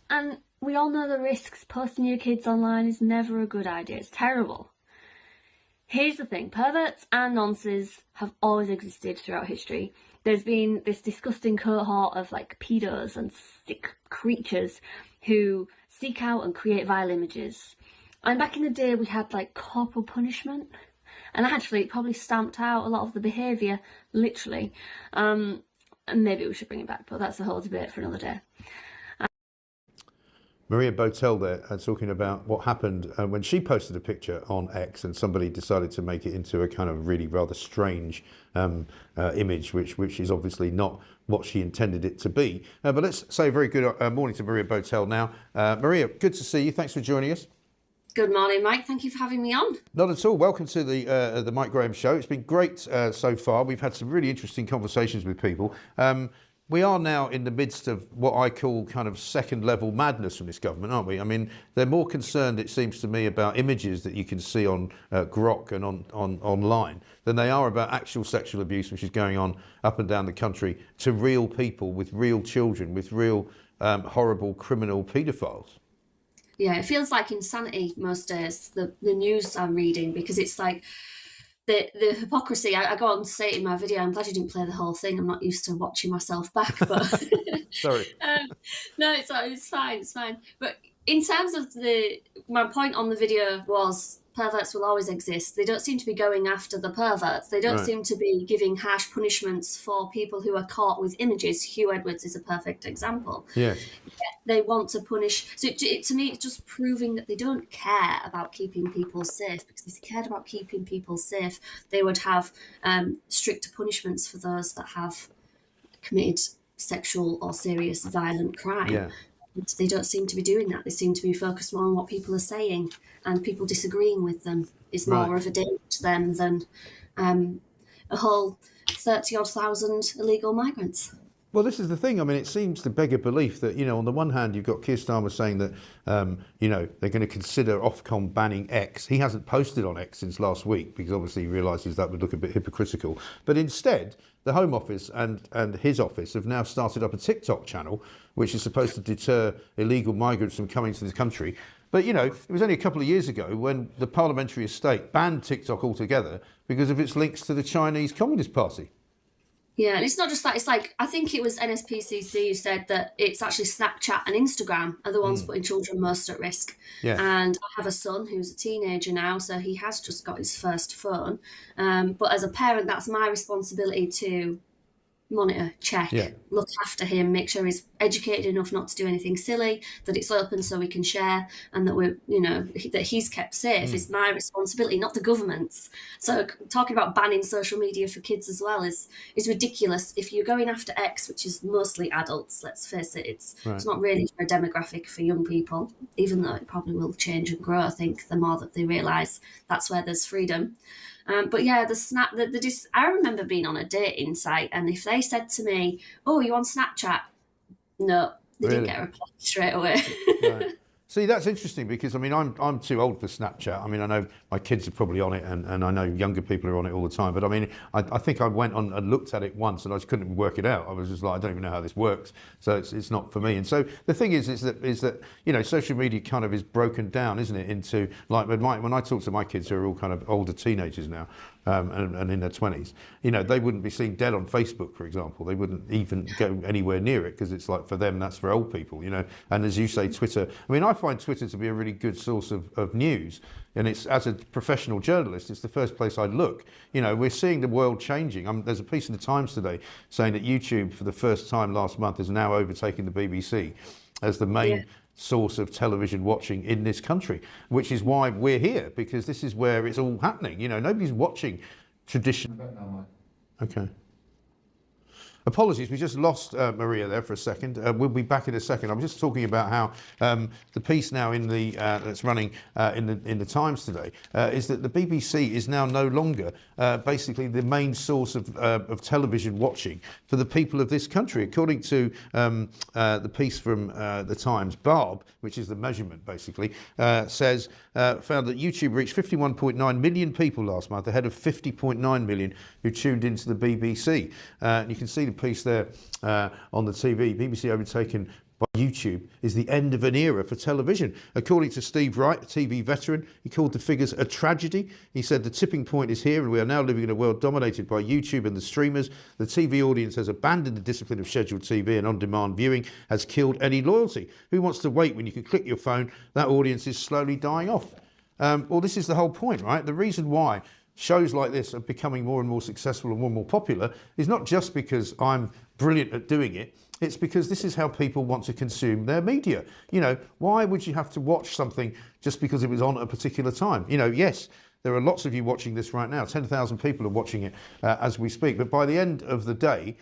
And we all know the risks. Posting your kids online is never a good idea. It's terrible. Here's the thing. Perverts and nonces have always existed throughout history. There's been this disgusting cohort of like pedos and sick creatures who seek out and create vile images. And back in the day we had like corporal punishment, and actually it probably stamped out a lot of the behaviour, literally. And maybe we should bring it back, but that's a whole debate for another day. Maria Botel there talking about what happened when she posted a picture on X and somebody decided to make it into a kind of really rather strange image, which is obviously not what she intended it to be. But let's say a very good morning to Maria Botel now. Maria, good to see you. Thanks for joining us. Good morning, Mike. Thank you for having me on. Not at all. Welcome to the Mike Graham Show. It's been great so far. We've had some really interesting conversations with people. We are now in the midst of what I call kind of second level madness from this government, aren't we? I mean, they're more concerned, it seems to me, about images that you can see on Grok and on online than they are about actual sexual abuse, which is going on up and down the country to real people with real children, with real horrible criminal paedophiles. Yeah, it feels like insanity most days, the news I'm reading, because it's like the hypocrisy. I go on to say it in my video. I'm glad you didn't play the whole thing. I'm not used to watching myself back, but Sorry. no, it's fine, it's fine. But in terms of my point on the video was perverts will always exist. They don't seem to be going after the perverts. They don't seem to be giving harsh punishments for people who are caught with images. Hugh Edwards is a perfect example. Yes. They want to punish. So to me, it's just proving that they don't care about keeping people safe, because if they cared about keeping people safe, they would have stricter punishments for those that have committed sexual or serious violent crime. Yeah. They don't seem to be doing that. They seem to be focused more on what people are saying, and people disagreeing with them is more of a danger to them than a whole 30-odd thousand illegal migrants. Well, this is the thing. I mean, it seems to beg a belief that, on the one hand, you've got Keir Starmer saying that, they're going to consider Ofcom banning X. He hasn't posted on X since last week because obviously he realises that would look a bit hypocritical. But instead, the Home Office and his office have now started up a TikTok channel, which is supposed to deter illegal migrants from coming to this country. But, it was only a couple of years ago when the parliamentary estate banned TikTok altogether because of its links to the Chinese Communist Party. Yeah, and it's not just that. It's like, I think it was NSPCC who said that it's actually Snapchat and Instagram are the ones putting children most at risk. Yeah. And I have a son who's a teenager now, so he has just got his first phone. But as a parent, that's my responsibility to monitor, check, look after him, make sure he's educated enough not to do anything silly, that it's open so we can share, and that we're, that he's kept safe is my responsibility, not the government's. So talking about banning social media for kids as well is ridiculous. If you're going after X, which is mostly adults, let's face it, it's not really for a demographic for young people, even though it probably will change and grow, I think, the more that they realise that's where there's freedom. But yeah, I remember being on a dating site, and if they said to me, "Oh, you on Snapchat?" No, they didn't get a reply straight away. Right. See, that's interesting because, I'm too old for Snapchat. I know my kids are probably on it, and I know younger people are on it all the time. But I think I went on and looked at it once, and I just couldn't work it out. I was just like, I don't even know how this works. So it's not for me. And so the thing is that social media kind of is broken down, isn't it, into like when I talk to my kids who are all kind of older teenagers now. And in their 20s, they wouldn't be seen dead on Facebook, for example. They wouldn't even go anywhere near it because it's like, for them, that's for old people, And as you say, Twitter, I find Twitter to be a really good source of news. And it's, as a professional journalist, it's the first place I'd look. We're seeing the world changing. There's a piece in the Times today saying that YouTube, for the first time last month, has now overtaken the BBC as the main source of television watching in this country, which is why we're here, because this is where it's all happening. Nobody's watching traditional. Okay. Apologies, we just lost Maria there for a second. We'll be back in a second. I'm just talking about how the piece now in the that's running in the Times today is that the BBC is now no longer basically the main source of television watching for the people of this country. According to the piece from the Times, Barb, which is the measurement basically, says found that YouTube reached 51.9 million people last month, ahead of 50.9 million who tuned into the BBC. And you can see the piece there on the TV. BBC overtaken by YouTube is the end of an era for television. According to Steve Wright, a TV veteran, he called the figures a tragedy. He said the tipping point is here and we are now living in a world dominated by YouTube and the streamers. The TV audience has abandoned the discipline of scheduled TV, and on-demand viewing has killed any loyalty. Who wants to wait when you can click your phone? That audience is slowly dying off. Well, this is the whole point, right? The reason why shows like this are becoming more and more successful and more and more popular is not just because I'm brilliant at doing it. It's because this is how people want to consume their media. Why would you have to watch something just because it was on at a particular time? Yes, there are lots of you watching this right now. 10,000 people are watching it as we speak. But by the end of the day,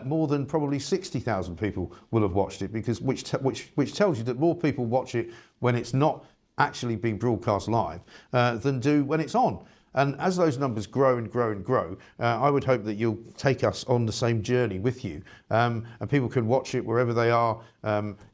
more than probably 60,000 people will have watched it, because which tells you that more people watch it when it's not actually being broadcast live than do when it's on. And as those numbers grow and grow and grow, I would hope that you'll take us on the same journey with you. And people can watch it wherever they are.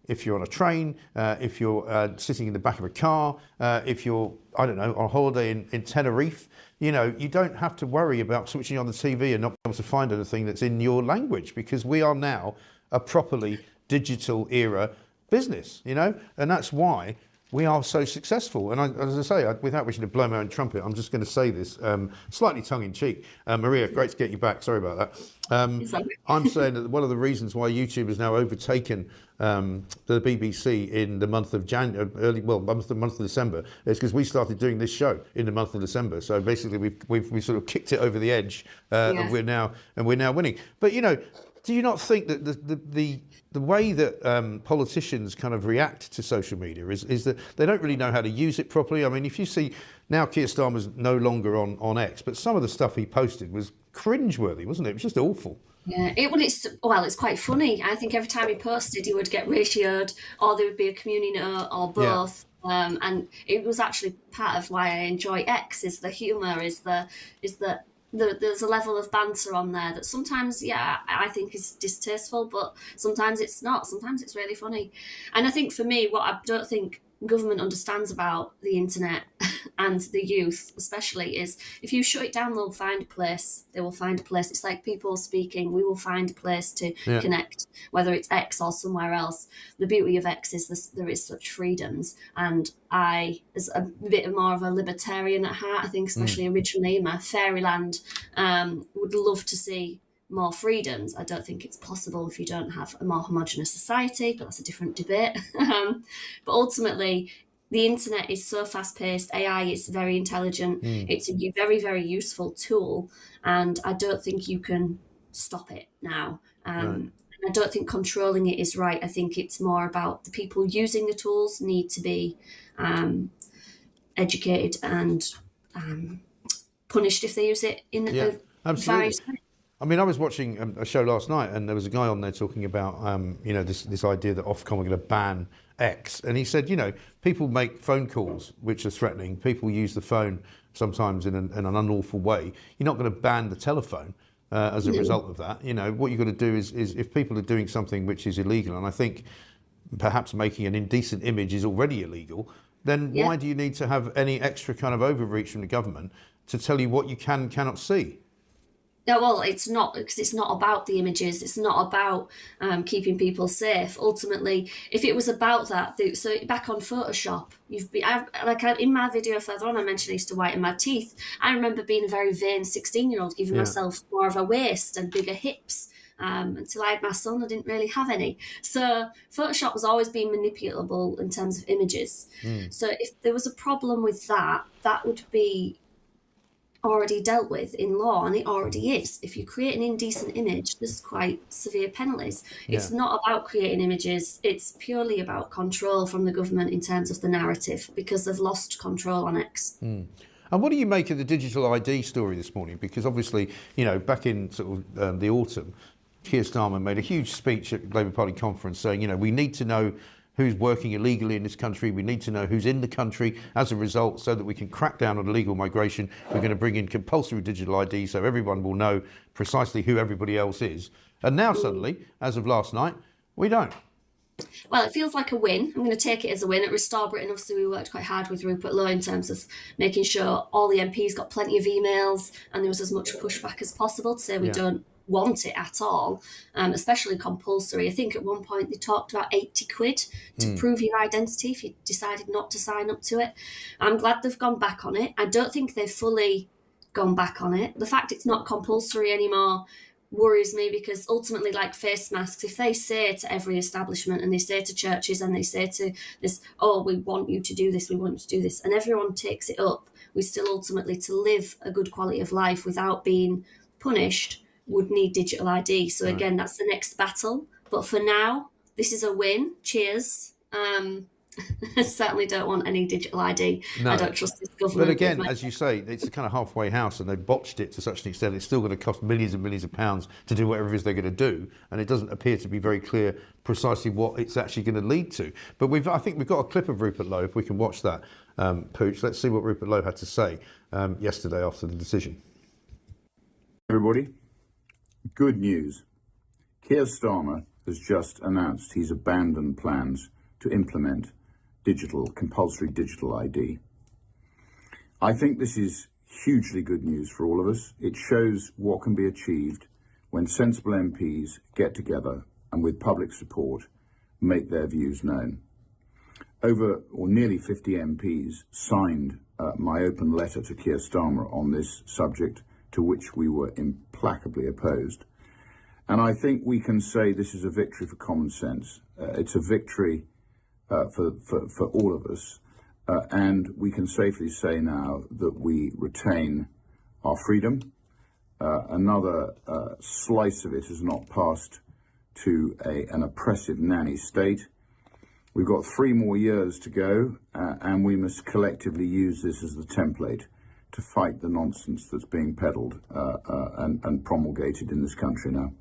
If you're on a train, if you're sitting in the back of a car, if you're, on holiday in Tenerife, you don't have to worry about switching on the TV and not be able to find anything that's in your language, because we are now a properly digital era business, you know, and that's why we are so successful. And as I say, without wishing to blow my own trumpet, I'm just going to say this slightly tongue-in-cheek. Maria, great to get you back. Sorry about that. I'm saying that one of the reasons why YouTube has now overtaken the BBC in the month of month of December is because we started doing this show in the month of December. So basically, we've sort of kicked it over the edge, and we're now winning. But you know, do you not think that the way that politicians kind of react to social media is that they don't really know how to use it properly? I mean, if you see now Keir Starmer's no longer on X, but some of the stuff he posted was cringeworthy, wasn't it? It was just awful. Yeah, it's quite funny. I think every time he posted, he would get ratioed, or there would be a community note, or both. Yeah. And it was actually part of why I enjoy X, is the humour, there's a level of banter on there that sometimes, I think is distasteful, but sometimes it's not. Sometimes it's really funny. And I think for me, what I don't think government understands about the internet and the youth especially is if you shut it down, they'll find a place. They will find a place. It's like people speaking. We will find a place to connect, whether it's X or somewhere else. The beauty of X is there is such freedoms. And I, as a bit more of a libertarian at heart, I think especially originally in my fairyland, would love to see more freedoms. I don't think it's possible if you don't have a more homogenous society, but that's a different debate. But ultimately, the internet is so fast-paced. AI is very intelligent. It's a very, very useful tool, and I don't think you can stop it now. And I don't think controlling it is right. I think it's more about the people using the tools need to be educated and punished if they use it in various ways. I mean, I was watching a show last night, and there was a guy on there talking about, this idea that Ofcom are going to ban X, and he said, people make phone calls which are threatening. People use the phone sometimes in an unlawful way. You're not going to ban the telephone as a result of that. What you've got to do is if people are doing something which is illegal, and I think perhaps making an indecent image is already illegal, then why do you need to have any extra kind of overreach from the government to tell you what you can and cannot see? No, well, it's not, because it's not about the images. It's not about keeping people safe. Ultimately, if it was about that, so back on Photoshop, in my video further on, I mentioned I used to whiten my teeth. I remember being a very vain 16-year-old, giving myself more of a waist and bigger hips. Until I had my son, I didn't really have any. So Photoshop was always being manipulable in terms of images. So if there was a problem with that, that would be already dealt with in law, and it already is. If you create an indecent image, there's quite severe penalties. It's not about creating images, it's purely about control from the government in terms of the narrative, because they've lost control on X. And what do you make of the digital ID story this morning? Because obviously, back in sort of the autumn, Keir Starmer made a huge speech at the Labour Party conference saying, we need to know who's working illegally in this country. We need to know who's in the country as a result so that we can crack down on illegal migration. We're going to bring in compulsory digital ID so everyone will know precisely who everybody else is. And now suddenly, as of last night, we don't. Well, it feels like a win. I'm going to take it as a win. At Restore Britain, obviously, we worked quite hard with Rupert Lowe in terms of making sure all the MPs got plenty of emails and there was as much pushback as possible to say we don't want it at all, especially compulsory. I think at one point they talked about 80 quid to prove your identity if you decided not to sign up to it. I'm glad they've gone back on it. I don't think they've fully gone back on it. The fact it's not compulsory anymore worries me, because ultimately, like face masks, if they say to every establishment and they say to churches and they say to this, we want you to do this, we want you to do this, and everyone takes it up, we still ultimately, to live a good quality of life without being punished, would need digital ID. So again, that's the next battle. But for now, this is a win. Cheers. I certainly don't want any digital ID. No. I don't trust this government. But again, as you say, it's a kind of halfway house, and they botched it to such an extent. It's still going to cost millions and millions of pounds to do whatever it is they're going to do, and it doesn't appear to be very clear precisely what it's actually going to lead to. But I think we've got a clip of Rupert Lowe, if we can watch that, Pooch. Let's see what Rupert Lowe had to say yesterday after the decision. Everybody, good news. Keir Starmer has just announced he's abandoned plans to implement compulsory digital ID. I think this is hugely good news for all of us. It shows what can be achieved when sensible MPs get together and with public support make their views known. Over or nearly 50 MPs signed my open letter to Keir Starmer on this subject, to which we were implacably opposed. And I think we can say this is a victory for common sense. It's a victory for all of us. And we can safely say now that we retain our freedom. Another slice of it has not passed to an oppressive nanny state. We've got 3 more years to go, and we must collectively use this as the template to fight the nonsense that's being peddled and promulgated in this country now.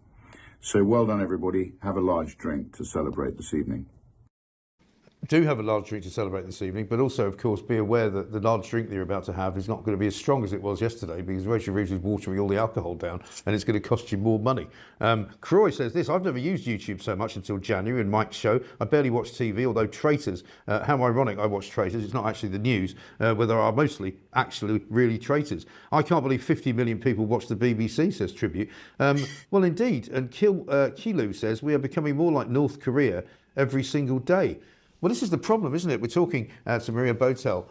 So well done, everybody. Have a large drink to celebrate this evening. Do have a large drink to celebrate this evening, but also, of course, be aware that the large drink that you're about to have is not going to be as strong as it was yesterday, because Rachel Reeves is watering all the alcohol down, and it's going to cost you more money. Croy says this: I've never used YouTube so much until January and Mike's show. I barely watch TV, although Traitors, how ironic, I watch Traitors. It's not actually the news, where there are mostly actually really traitors. I can't believe 50 million people watch the BBC, says Tribute. Well, indeed. And Kilu says, we are becoming more like North Korea every single day. Well, this is the problem, isn't it? We're talking to Maria Botel,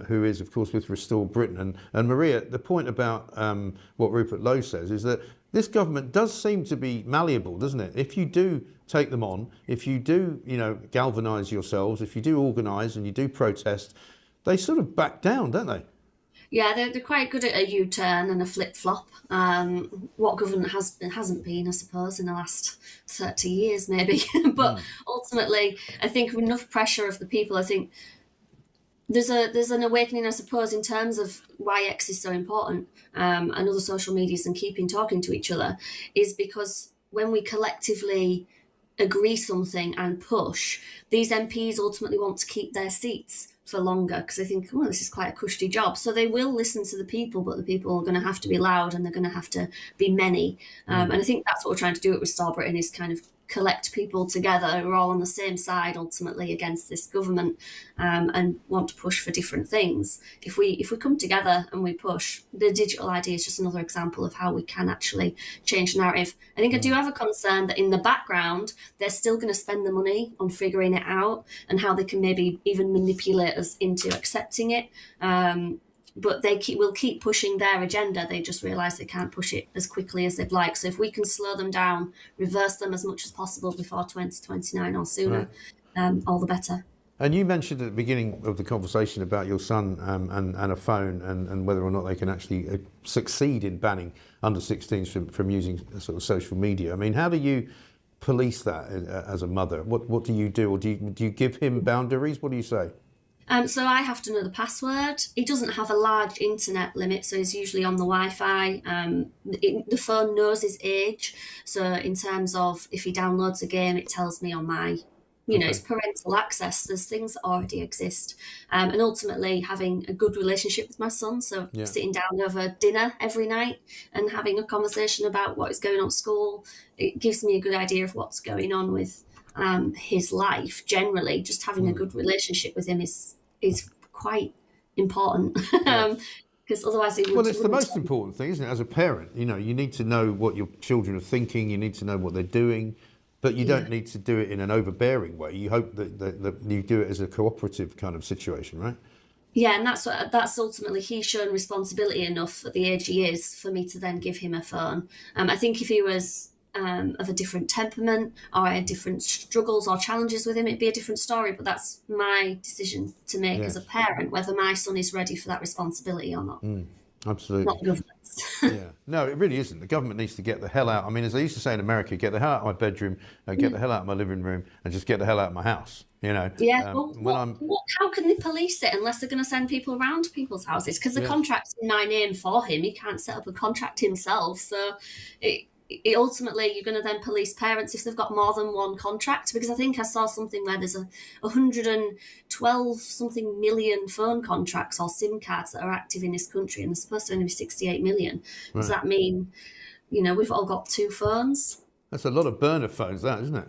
who is, of course, with Restore Britain. And Maria, the point about what Rupert Lowe says is that this government does seem to be malleable, doesn't it? If you do take them on, if you do, galvanise yourselves, if you do organise and you do protest, they sort of back down, don't they? Yeah, they're quite good at a U-turn and a flip-flop. What government hasn't been, I suppose, in the last 30 years, maybe. But ultimately, I think with enough pressure of the people, I think there's an awakening, I suppose, in terms of why X is so important and other social medias and keeping talking to each other, is because when we collectively agree something and push, these MPs ultimately want to keep their seats for longer, because they think, well, this is quite a cushy job. So they will listen to the people, but the people are going to have to be loud and they're going to have to be many. And I think that's what we're trying to do at Restore Britain, is kind of collect people together who are all on the same side ultimately against this government, and want to push for different things. If we come together and we push, the digital ID is just another example of how we can actually change the narrative. I think I do have a concern that in the background they're still going to spend the money on figuring it out and how they can maybe even manipulate us into accepting it. But they will keep pushing their agenda. They just realise they can't push it as quickly as they'd like. So if we can slow them down, reverse them as much as possible before 2029 or sooner, all the better. And you mentioned at the beginning of the conversation about your son and a phone, and whether or not they can actually succeed in banning under 16s from using sort of social media. I mean, how do you police that as a mother? What do you do? Or do you give him boundaries? What do you say? So I have to know the password. He doesn't have a large internet limit, so he's usually on the Wi-Fi. The phone knows his age, so in terms of if he downloads a game, it tells me on my, it's parental access. There's things that already exist. And ultimately having a good relationship with my son, so sitting down over dinner every night and having a conversation about what is going on at school, it gives me a good idea of what's going on with his life generally. Just having a good relationship with him is quite important, because otherwise it would. Well, it's the most important thing, isn't it? As a parent, you need to know what your children are thinking. You need to know what they're doing, but you don't need to do it in an overbearing way. You hope that you do it as a cooperative kind of situation, right? Yeah, and that's ultimately, he's shown responsibility enough at the age he is for me to then give him a phone. I think if he was of a different temperament or had different struggles or challenges with him, it'd be a different story. But that's my decision to make as a parent, whether my son is ready for that responsibility or not. Absolutely. Not the government. No, it really isn't. The government needs to get the hell out. I mean, as they used to say in America, get the hell out of my bedroom, get the hell out of my living room, and just get the hell out of my house. Yeah. How can they police it unless they're going to send people around to people's houses? Because the contract's in my name for him. He can't set up a contract himself. So it ultimately, you're going to then police parents if they've got more than one contract, because I think I saw something where there's 112 something million phone contracts or SIM cards that are active in this country, and there's supposed to only be 68 million. Right. Does that mean, we've all got 2 phones? That's a lot of burner phones, that, isn't it?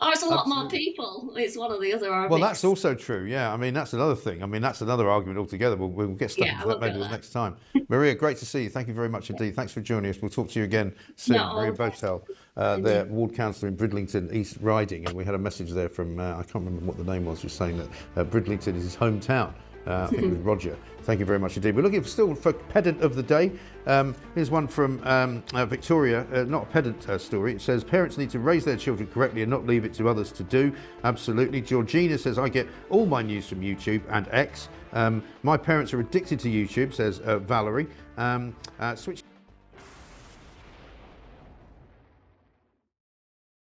Oh, it's a lot more people. It's one or the other. Or Well, that's also true. Yeah, I mean, that's another thing. I mean, that's another argument altogether. We'll get stuck into that maybe the next time. Maria, great to see you. Thank you very much indeed. Thanks for joining us. We'll talk to you again soon. Maria Botel, their ward councillor in Bridlington East Riding, and we had a message there from I can't remember what the name was, just saying that Bridlington is his hometown. I think it was Roger. Thank you very much indeed. We're looking still for pedant of the day. Here's one from Victoria, not a pedant story. It says, parents need to raise their children correctly and not leave it to others to do. Absolutely. Georgina says, I get all my news from YouTube and X. My parents are addicted to YouTube, says Valerie. Switch.